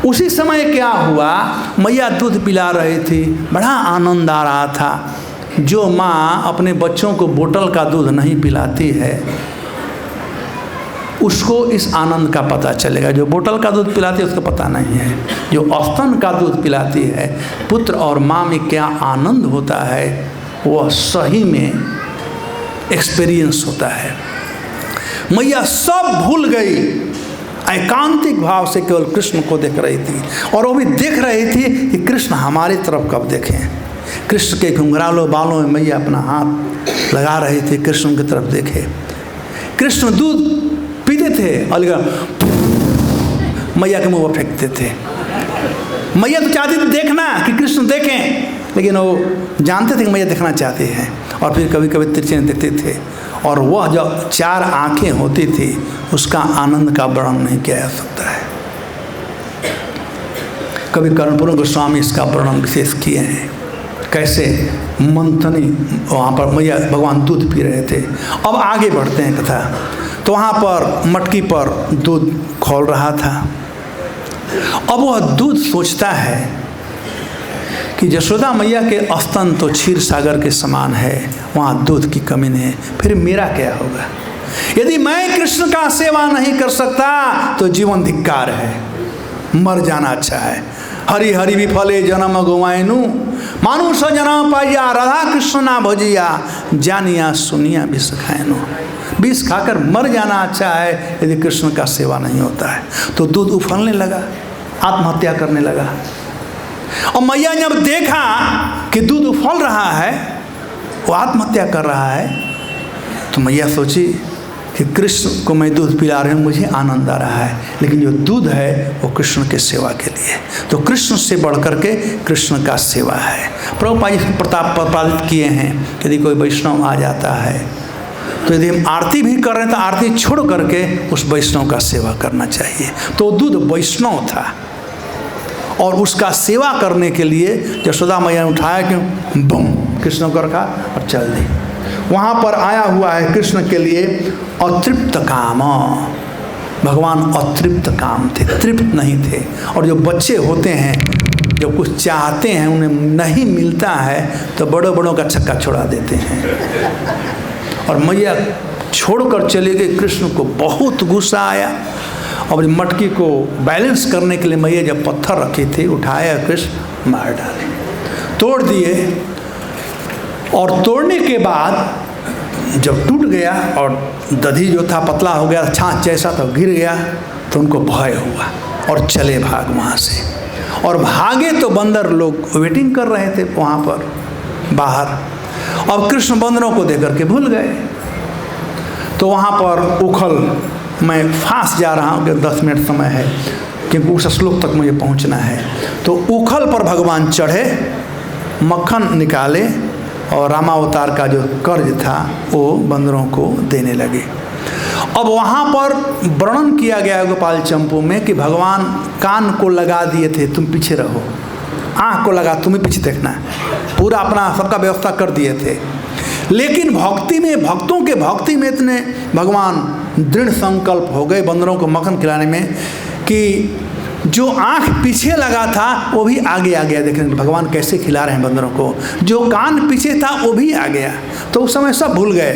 उसी समय क्या हुआ, मैया दूध पिला रही थी, बड़ा आनंद आ रहा था। जो माँ अपने बच्चों को बोतल का दूध नहीं पिलाती है उसको इस आनंद का पता चलेगा, जो बोतल का दूध पिलाती है उसको पता नहीं है। जो स्तन का दूध पिलाती है, पुत्र और माँ में क्या आनंद होता है वह सही में एक्सपीरियंस होता है। मैया सब भूल गई, एकांतिक भाव से केवल कृष्ण को देख रही थी, और वो भी देख रही थी कि कृष्ण हमारी तरफ कब देखें। कृष्ण के घुंघराले बालों में मैया अपना हाथ लगा रही थी, कृष्ण की तरफ देखे। कृष्ण दूध पीते थे और मैया के मुंह पर फेंकते थे। मैया तो चाहती थी देखना कि कृष्ण देखें, लेकिन वो जानते थे कि मैया देखना चाहती हैं, और फिर कभी कभी तिरछे देते थे। और वह जो 4 आँखें होती थी उसका आनंद का वर्णन नहीं किया जा सकता है। कभी कर्णपुर गोस्वामी इसका वर्णन विशेष किए हैं, कैसे मंथनी वहाँ पर मैया भगवान दूध पी रहे थे। अब आगे बढ़ते हैं कथा। तो वहाँ पर मटकी पर दूध खौल रहा था। अब वह दूध सोचता है कि यशोदा मैया के स्तन तो क्षीर सागर के समान है, वहाँ दूध की कमी नहीं है, फिर मेरा क्या होगा। यदि मैं कृष्ण का सेवा नहीं कर सकता तो जीवन धिक्कार है, मर जाना अच्छा है। हरि हरि विफले जन्म गवायनु, मानुष जन्म पाइया, राधा कृष्ण ना भजिया, जानिया सुनिया विष खायनु। विष खाकर मर जाना अच्छा है यदि कृष्ण का सेवा नहीं होता है। तो दूध उफलने लगा, आत्महत्या करने लगा। और मैया ने जब देखा कि दूध उफल रहा है, वो आत्महत्या कर रहा है, तो मैया सोची कि कृष्ण को मैं दूध पिला रही हूँ, मुझे आनंद आ रहा है, लेकिन जो दूध है वो कृष्ण के सेवा के लिए। तो कृष्ण से बढ़ करके कृष्ण का सेवा है। प्रभुपाद जी प्रताप प्रतिपादित किए हैं, यदि कोई वैष्णव आ जाता है तो यदि हम आरती भी कर रहे हैं तो आरती छोड़ करके उस वैष्णव का सेवा करना चाहिए। तो दूध वैष्णव था, और उसका सेवा करने के लिए यशोदा मैया ने उठाया कि बम कृष्ण को रखा और चल दी। वहाँ पर आया हुआ है कृष्ण के लिए अतृप्त काम। भगवान अतृप्त काम थे, तृप्त नहीं थे। और जो बच्चे होते हैं जब कुछ चाहते हैं उन्हें नहीं मिलता है तो बड़ों बड़ों का छक्का छोड़ा देते हैं। और मैया छोड़कर चले गए। कृष्ण को बहुत गुस्सा आया, और मटकी को बैलेंस करने के लिए मैया जब पत्थर रखे थे उठाया, कृष्ण मार डाले, तोड़ दिए। और तोड़ने के बाद जब टूट गया और दधी जो था पतला हो गया, छाछ जैसा तो गिर गया, तो उनको भय हुआ और चले भाग वहाँ से। और भागे तो बंदर लोग वेटिंग कर रहे थे वहाँ पर बाहर। अब कृष्ण बंदरों को देख करके भूल गए। तो वहाँ पर उखल, मैं फांस जा रहा हूँ कि 10 मिनट समय है क्योंकि उस श्लोक तक मुझे पहुँचना है। तो उखल पर भगवान चढ़े, मक्खन निकाले और रामावतार का जो कर्ज था वो बंदरों को देने लगे। अब वहाँ पर वर्णन किया गया है गोपाल चंपू में कि भगवान कान को लगा दिए थे, तुम पीछे रहो, आँख को लगा तुम्हें पीछे देखना, पूरा अपना सबका व्यवस्था कर दिए थे। लेकिन भक्ति में, भक्तों के भक्ति में इतने भगवान दृढ़ संकल्प हो गए बंदरों को मक्खन खिलाने में कि जो आँख पीछे लगा था वो भी आगे आ गया देखने, भगवान कैसे खिला रहे हैं बंदरों को। जो कान पीछे था वो भी आ गया। तो उस समय सब भूल गए,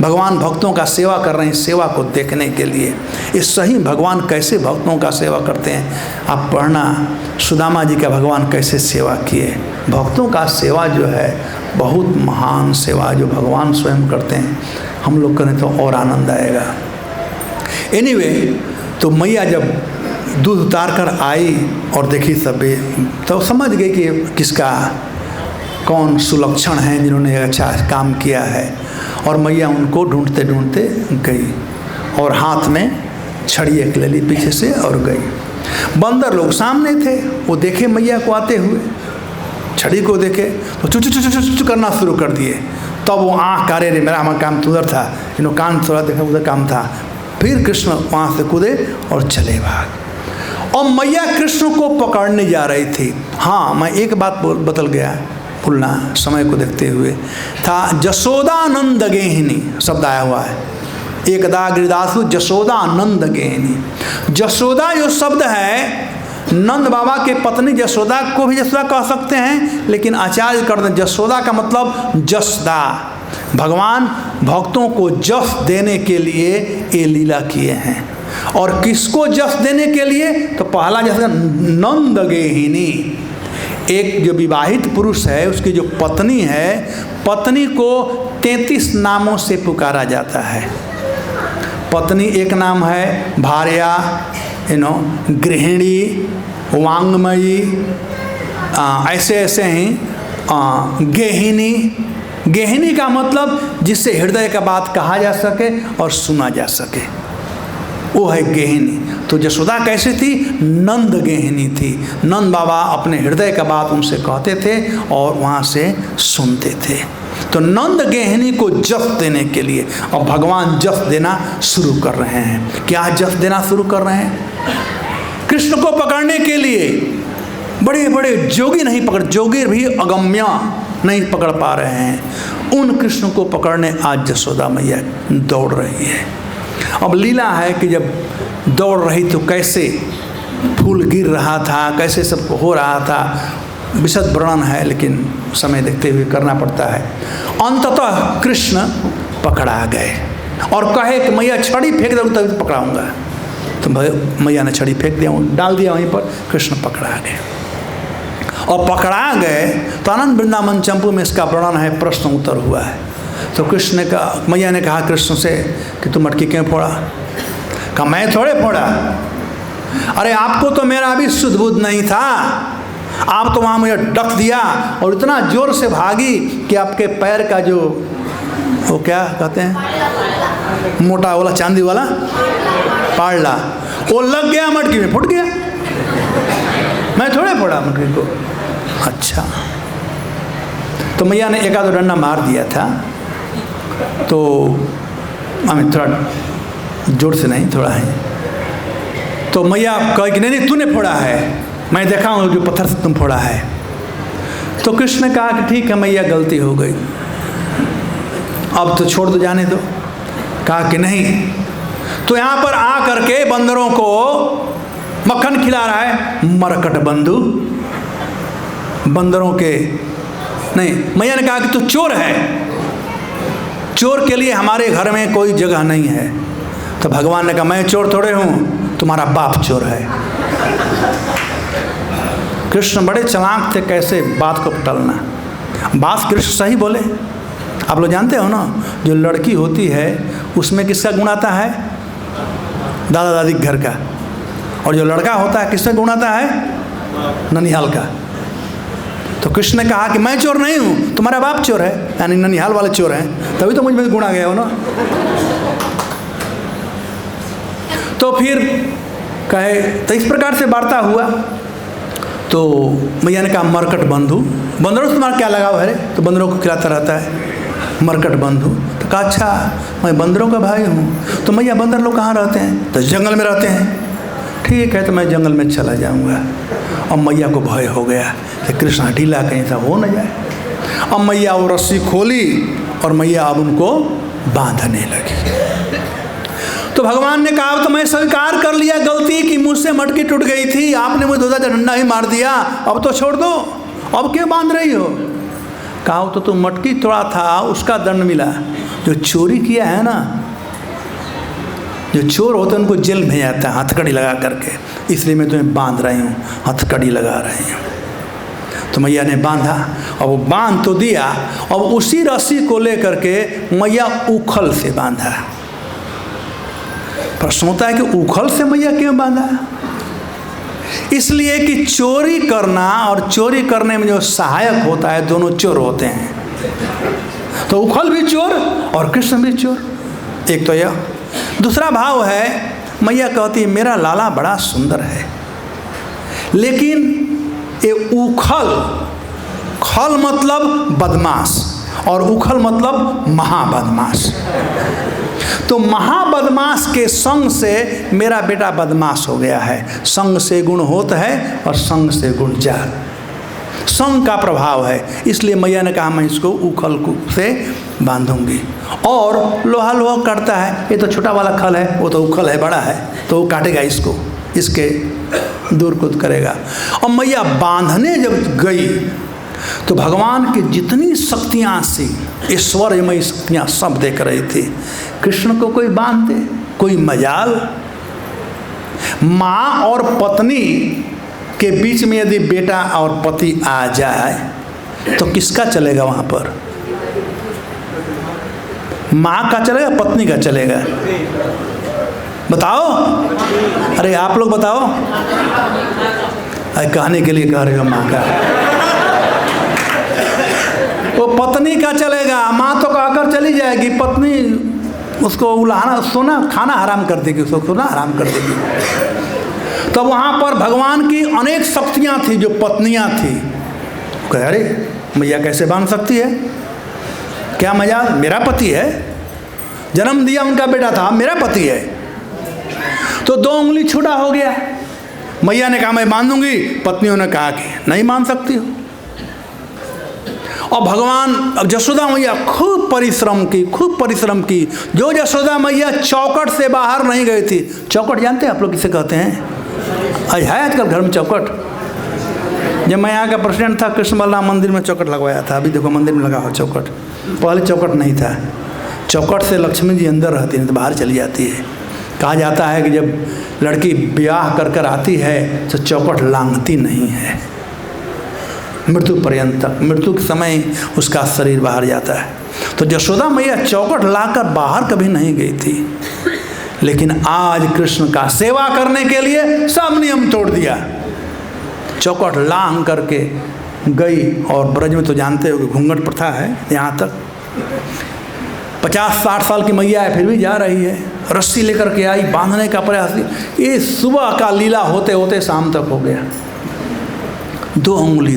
भगवान भक्तों का सेवा कर रहे हैं, सेवा को देखने के लिए। इस सही भगवान कैसे भक्तों का सेवा करते हैं, आप पढ़ना सुदामा जी का भगवान कैसे सेवा किए। भक्तों का सेवा जो है बहुत महान सेवा जो भगवान स्वयं करते हैं, हम लोग करें तो और आनंद आएगा। एनीवे, तो मैया जब दूध उतार कर आई और देखी सभी, तो समझ गई कि किसका कौन सुलक्षण है जिन्होंने अच्छा काम किया है। और मैया उनको ढूंढते ढूंढते गई और हाथ में छड़ी एक ले ली पीछे से और गई। बंदर लोग सामने थे, वो देखे मैया को आते हुए, छड़ी को देखे तो चुच चुच चुच चुच करना शुरू कर दिए। तब वो आँख कारे रे, मेरा हमारा काम तो उधर था, इन्होंने कान थोड़ा देखा उधर काम था। फिर कृष्ण वहाँ से कूदे और चले भाग। और मैया कृष्ण को पकड़ने जा रही थी। हाँ, मैं एक बात बदल गया, भूलना समय को देखते हुए था, जसोदानंद गेहिनी शब्द आया हुआ है। एकदा गिरिदासु जसोदानंद गेहिनी। जसोदा जो शब्द है, नंद बाबा के पत्नी जसोदा को भी जसोदा कह सकते हैं, लेकिन आचार्य करते हैं जसोदा का मतलब जसदा। भगवान भक्तों को जस देने के लिए ये लीला किए हैं। और किसको जस देने के लिए, तो पहला जस नंद गेहिनी। एक जो विवाहित पुरुष है, उसकी जो पत्नी है, पत्नी को 33 नामों से पुकारा जाता है। पत्नी एक नाम है, भार्या, गृहिणी, वांगमयी, ऐसे ऐसे ही गेहिनी। गेहिनी का मतलब जिससे हृदय का बात कहा जा सके और सुना जा सके, वो है गेहिनी। तो जसोदा कैसे थी, नंद गेहिनी थी। नंद बाबा अपने हृदय का बात उनसे कहते थे और वहाँ से सुनते थे। तो नंद गेहिनी को जस देने के लिए और भगवान जस देना शुरू कर रहे हैं। क्या जस देना शुरू कर रहे हैं? कृष्ण को पकड़ने के लिए बड़े बड़े जोगी नहीं पकड़, जोगी भी अगम्य नहीं पकड़ पा रहे हैं। उन कृष्ण को पकड़ने आज जसोदा मैया दौड़ रही है। अब लीला है कि जब दौड़ रही तो कैसे फूल गिर रहा था, कैसे सब हो रहा था, विशद वर्णन है, लेकिन समय देखते हुए करना पड़ता है। अंततः कृष्ण पकड़ा गए और कहे कि मैया छड़ी फेंक दो तभी पकड़ाऊंगा। तो मैया ने छड़ी फेंक दिया, डाल दिया वहीं पर, कृष्ण पकड़ा गए। और पकड़ा गए तो आनंद वृंदावन चंपू में इसका वर्णन है, प्रश्न उत्तर हुआ है। तो कृष्ण का मैया ने कहा कृष्ण से कि तुम मटकी क्यों फोड़ा? कहा मैं थोड़े फोड़ा, अरे आपको तो मेरा अभी शुद्ध बुद्ध नहीं था, आप तो वहाँ मुझे डक दिया और इतना जोर से भागी कि आपके पैर का जो वो क्या कहते हैं, मोटा वाला चांदी वाला पाड़ला, वो लग गया मटकी में, फूट गया। मैं थोड़े फोड़ा मटकी को। अच्छा, तो मैया ने एक आध डंडा मार दिया था, तो हमें थोड़ा जोर से नहीं, थोड़ा है। तो मैया कहे कि नहीं तूने फोड़ा है, मैं देखा हूँ जो पत्थर से तुम फोड़ा है। तो कृष्ण ने कहा कि ठीक है मैया, गलती हो गई, अब तो छोड़ दो, जाने दो। कहा कि नहीं, तो यहाँ पर आ करके बंदरों को मक्खन खिला रहा है, मरकट बंधु। बंदरों के नहीं, मैया ने कहा कि तू चोर है, चोर के लिए हमारे घर में कोई जगह नहीं है। तो भगवान ने कहा मैं चोर थोड़े हूँ, तुम्हारा बाप चोर है। कृष्ण बड़े चालाक थे, कैसे बात को टलना। बात कृष्ण सही बोले। आप लोग जानते हो ना, जो लड़की होती है उसमें किसका गुण आता है? दादा दादी के घर का। और जो लड़का होता है किसका गुण आता है? ननिहाल का। तो कृष्ण ने कहा कि मैं चोर नहीं हूँ, तुम्हारा बाप चोर है, यानी ननिहाल वाले चोर हैं, तभी तो मुझ में गुण आ गया हो ना। तो फिर कहे, तो इस प्रकार से वार्ता हुआ। तो मैया ने कहा मरकट बंधु, बंदरों से तुम्हारा क्या लगाव है? तो बंदरों को खिलाता रहता है, मरकट बंधु। तो कहा अच्छा, मैं बंदरों का भाई हूँ। तो मैया बंदर लोग कहाँ रहते हैं? तो जंगल में रहते हैं। ठीक है, तो मैं जंगल में चला जाऊँगा। और मैया को भय हो गया कि कृष्ण ढीला कहीं था हो न जाए। अब मैया वो रस्सी खोली और मैया अब उनको बांधने लगी। तो भगवान ने कहा तो मैं स्वीकार कर लिया गलती कि मुझसे मटकी टूट गई थी, आपने मुझे 2 डंडा ही मार दिया, अब तो छोड़ दो, अब क्यों बांध रही हो? कहा तो तू मटकी तोड़ा था उसका दंड मिला, जो चोरी किया है ना, जो चोर होते हैं उनको जेल भेज जाता है हथकड़ी लगा करके, इसलिए मैं तुम्हें बांध रही हूँ, हथकड़ी लगा रही हूँ। तो मैया ने बांधा, और वो बांध तो दिया, अब उसी रस्सी को लेकर के मैया उखल से बांधा। प्रश्न होता है कि उखल से मैया क्यों बांधा? इसलिए कि चोरी करना और चोरी करने में जो सहायक होता है दोनों चोर होते हैं। तो उखल भी चोर और कृष्ण भी चोर, एक तो यह। दूसरा भाव है, मैया कहती है मेरा लाला बड़ा सुंदर है, लेकिन ये उखल, खल मतलब बदमाश और उखल मतलब महाबदमाश। तो महाबदमाश के संग से मेरा बेटा बदमाश हो गया है। संग से गुण होता है और संग से गुण जात, संग का प्रभाव है। इसलिए मैया ने कहा मैं इसको उखल से बांधूंगी। और लोहा लोहा काटता है, ये तो छोटा वाला खल है, वो तो उखल है, बड़ा है, तो वो काटेगा इसको, इसके दूर कूद करेगा। और मैया बांधने जब गई तो भगवान की जितनी शक्तियाँ सी, ईश्वरमयी शक्तियाँ सब देख रही थी। कृष्ण को कोई बांध दे, कोई मजाल। माँ और पत्नी के बीच में यदि बेटा और पति आ जाए तो किसका चलेगा वहाँ पर? माँ का चलेगा, पत्नी का चलेगा? बताओ, अरे आप लोग बताओ। कहने के लिए कह रहे हो माँ का, वो पत्नी का चलेगा। माँ तो कहकर चली जाएगी, पत्नी उसको उलाना, सोना खाना हराम कर देगी, उसको सोना हराम कर देगी। तो वहाँ पर भगवान की अनेक शक्तियाँ थी जो पत्नियाँ थी। कह अरे मैया कैसे बांध सकती है? क्या मजाक, मेरा पति है, जन्म दिया उनका बेटा था, मेरा पति है। तो 2 उंगली छूटा हो गया। मैया ने कहा मैं बांधूंगी, पत्नियों ने कहा कि नहीं बांध सकती हो। और भगवान, अब यशोदा मैया खूब परिश्रम की। जो यशोदा मैया चौकट से बाहर नहीं गई थी। चौकट जानते हैं आप लोग किसे कहते हैं? है आजकल घर में चौकट। जब मैं यहाँ का प्रेसिडेंट था, कृष्ण बलराम मंदिर में चौकट लगवाया था। अभी देखो मंदिर में लगा हो चौकट, पहले चौकट नहीं था। चौकट से लक्ष्मी जी अंदर रहती है, तो बाहर चली जाती है। कहा जाता है कि जब लड़की ब्याह कर कर आती है तो चौकट लांघती नहीं है, मृत्यु पर्यंत तक, मृत्यु के समय उसका शरीर बाहर जाता है। तो यशोदा मैया चौकट लाकर बाहर कभी नहीं गई थी, लेकिन आज कृष्ण का सेवा करने के लिए सब नियम तोड़ दिया, चौकट लांघ करके गई। और ब्रज में तो जानते हो कि घूंघट प्रथा है, यहाँ तक 50-60 साल की मैया है फिर भी जा रही है। रस्सी लेकर के आई, बांधने का प्रयास। ये सुबह का लीला होते होते शाम तक हो गया। 2 उंगली।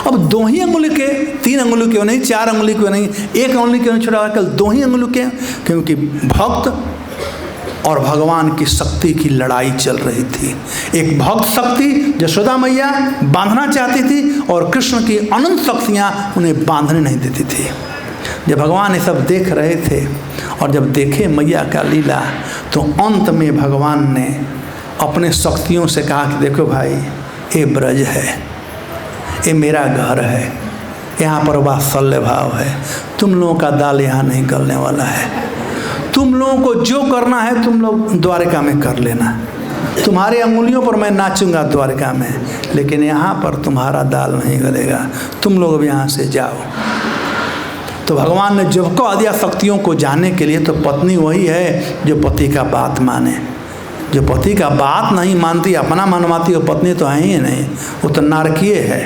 अब 2 ही उंगली के, 3 उंगली क्यों नहीं, 4 उंगली क्यों नहीं, 1 उंगली क्यों नहीं छुड़ा, कल 2 ही उंगली के? क्योंकि भक्त और भगवान की शक्ति की लड़ाई चल रही थी। एक भक्त शक्ति यशोदा मैया बांधना चाहती थी और कृष्ण की अनंत शक्तियाँ उन्हें बांधने नहीं देती थी। जब भगवान ये सब देख रहे थे और जब देखे मैया का लीला, तो अंत में भगवान ने अपने शक्तियों से कहा कि देखो भाई, ये ब्रज है, ये मेरा घर है, यहाँ पर वात्सल्य भाव है, तुम लोगों का दाल यहाँ नहीं गलने वाला है। तुम लोगों को जो करना है तुम लोग द्वारिका में कर लेना, तुम्हारी अंगुलियों पर मैं नाचूंगा द्वारिका में, लेकिन यहाँ पर तुम्हारा दाल नहीं गलेगा, तुम लोग अब यहाँ से जाओ। तो भगवान ने जब को दिया शक्तियों को जानने के लिए, तो पत्नी वही है जो पति का बात माने। जो पति का बात नहीं मानती, अपना मनवाती, वो पत्नी तो है ही नहीं, वो तो नारकीय है।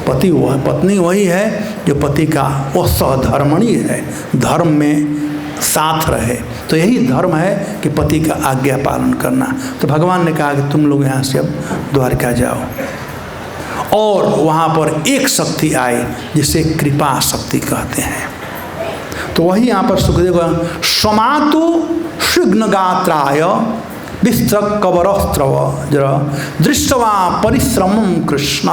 पत्नी वही है जो पति का वो सहधर्मणी है, धर्म में साथ रहे। तो यही धर्म है कि पति का आज्ञा पालन करना। तो भगवान ने कहा कि तुम लोग यहाँ से अब द्वारिका जाओ। और वहाँ पर एक शक्ति आई जिसे कृपा शक्ति कहते हैं। तो वही यहाँ पर सुखदेव समातु शीघ्नगात्राय विस्त्रक कवरस्त्रव दृष्टवा परिश्रमम कृष्ण।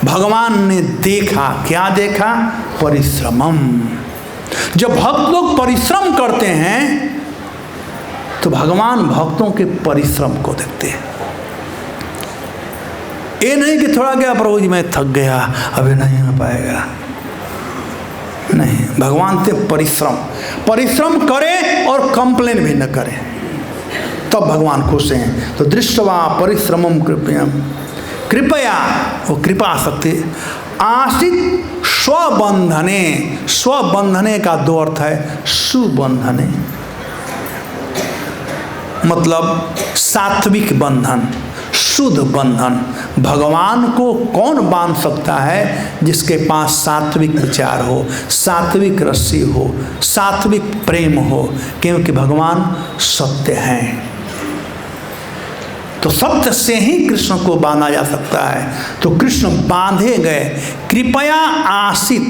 भगवान ने देखा, क्या देखा? परिश्रमम। जब भक्त लोग परिश्रम करते हैं तो भगवान भक्तों के परिश्रम को देखते हैं। ये नहीं कि थोड़ा गया प्रभु जी मैं थक गया अभी नहीं हो पाएगा, नहीं। भगवान से परिश्रम करें और कंप्लेन भी न करें, तब भगवान खुश हैं। तो दृष्टवा परिश्रमम कृपया, वो कृपा शक्ति आशित स्वबंधने का दो अर्थ है, सुबंधने मतलब सात्विक बंधन, शुद्ध बंधन। भगवान को कौन बांध सकता है? जिसके पास सात्विक विचार हो, सात्विक रस्सी हो, सात्विक प्रेम हो, क्योंकि भगवान सत्य हैं। तो सत्य से ही कृष्ण को बांधा जा सकता है। तो कृष्ण बांधे गए, कृपया आशित,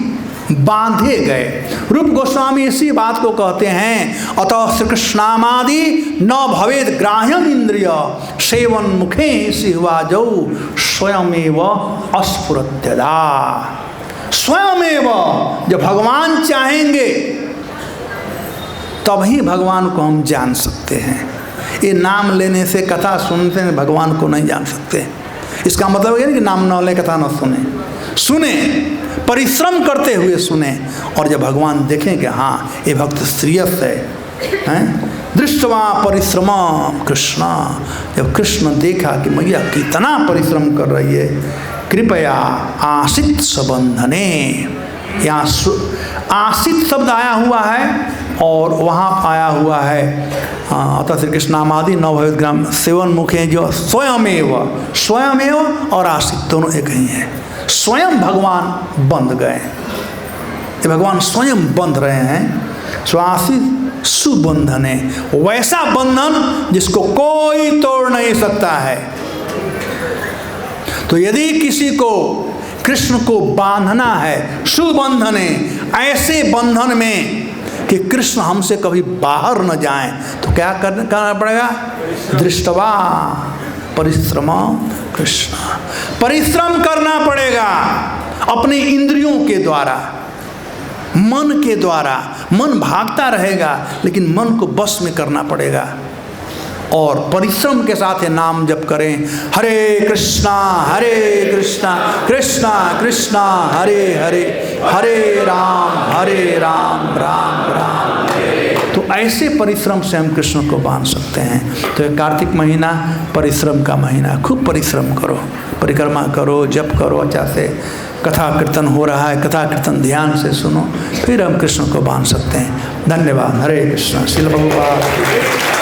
बांधे गए। रूप गोस्वामी इसी बात को कहते हैं, अतः श्री कृष्णामादि न भवेद ग्राह्यम इंद्रिय सेवन मुखे सिहवाजौ स्वयमेव अस्फुरत्यदा। स्वयमेव, जब भगवान चाहेंगे तभी भगवान को हम जान सकते हैं। ये नाम लेने से, कथा सुनते हैं भगवान को नहीं जान सकते। इसका मतलब है कि नाम न ले, कथा न सुने, परिश्रम करते हुए सुने। और जब भगवान देखें कि हाँ ये भक्त श्रेयस है, दृष्टवा परिश्रम कृष्ण, जब कृष्ण देखा कि मैया कितना परिश्रम कर रही है, कृपया आशित सबंधने, यहाँ आशित शब्द आया हुआ है और वहाँ आया हुआ है अतः श्री कृष्णामादि न भवेद ग्राम सेवन मुखे, जो स्वयमेव और आशित दोनों एक ही हैं। स्वयं भगवान बंध गए, ये भगवान स्वयं बंध रहे हैं। स्वासित सुबंधने, वैसा बंधन जिसको कोई तोड़ नहीं सकता है। तो यदि किसी को कृष्ण को बांधना है, सुबंधने, ऐसे बंधन में कि कृष्ण हमसे कभी बाहर न जाएं, तो क्या करना पड़ेगा? दृष्टवा परिश्रम कृष्ण, परिश्रम करना पड़ेगा अपनी इंद्रियों के द्वारा, मन के द्वारा। मन भागता रहेगा लेकिन मन को बस में करना पड़ेगा। और परिश्रम के साथ ये नाम जप करें, हरे कृष्णा कृष्णा कृष्णा हरे हरे, हरे राम राम राम। तो ऐसे परिश्रम से हम कृष्ण को बांध सकते हैं। तो कार्तिक महीना परिश्रम का महीना, खूब परिश्रम करो, परिक्रमा करो, जप करो, अच्छा से कथा कीर्तन हो रहा है, कथा कीर्तन ध्यान से सुनो, फिर हम कृष्ण को बांध सकते हैं। धन्यवाद। हरे कृष्ण। श्रील प्रभुपाद।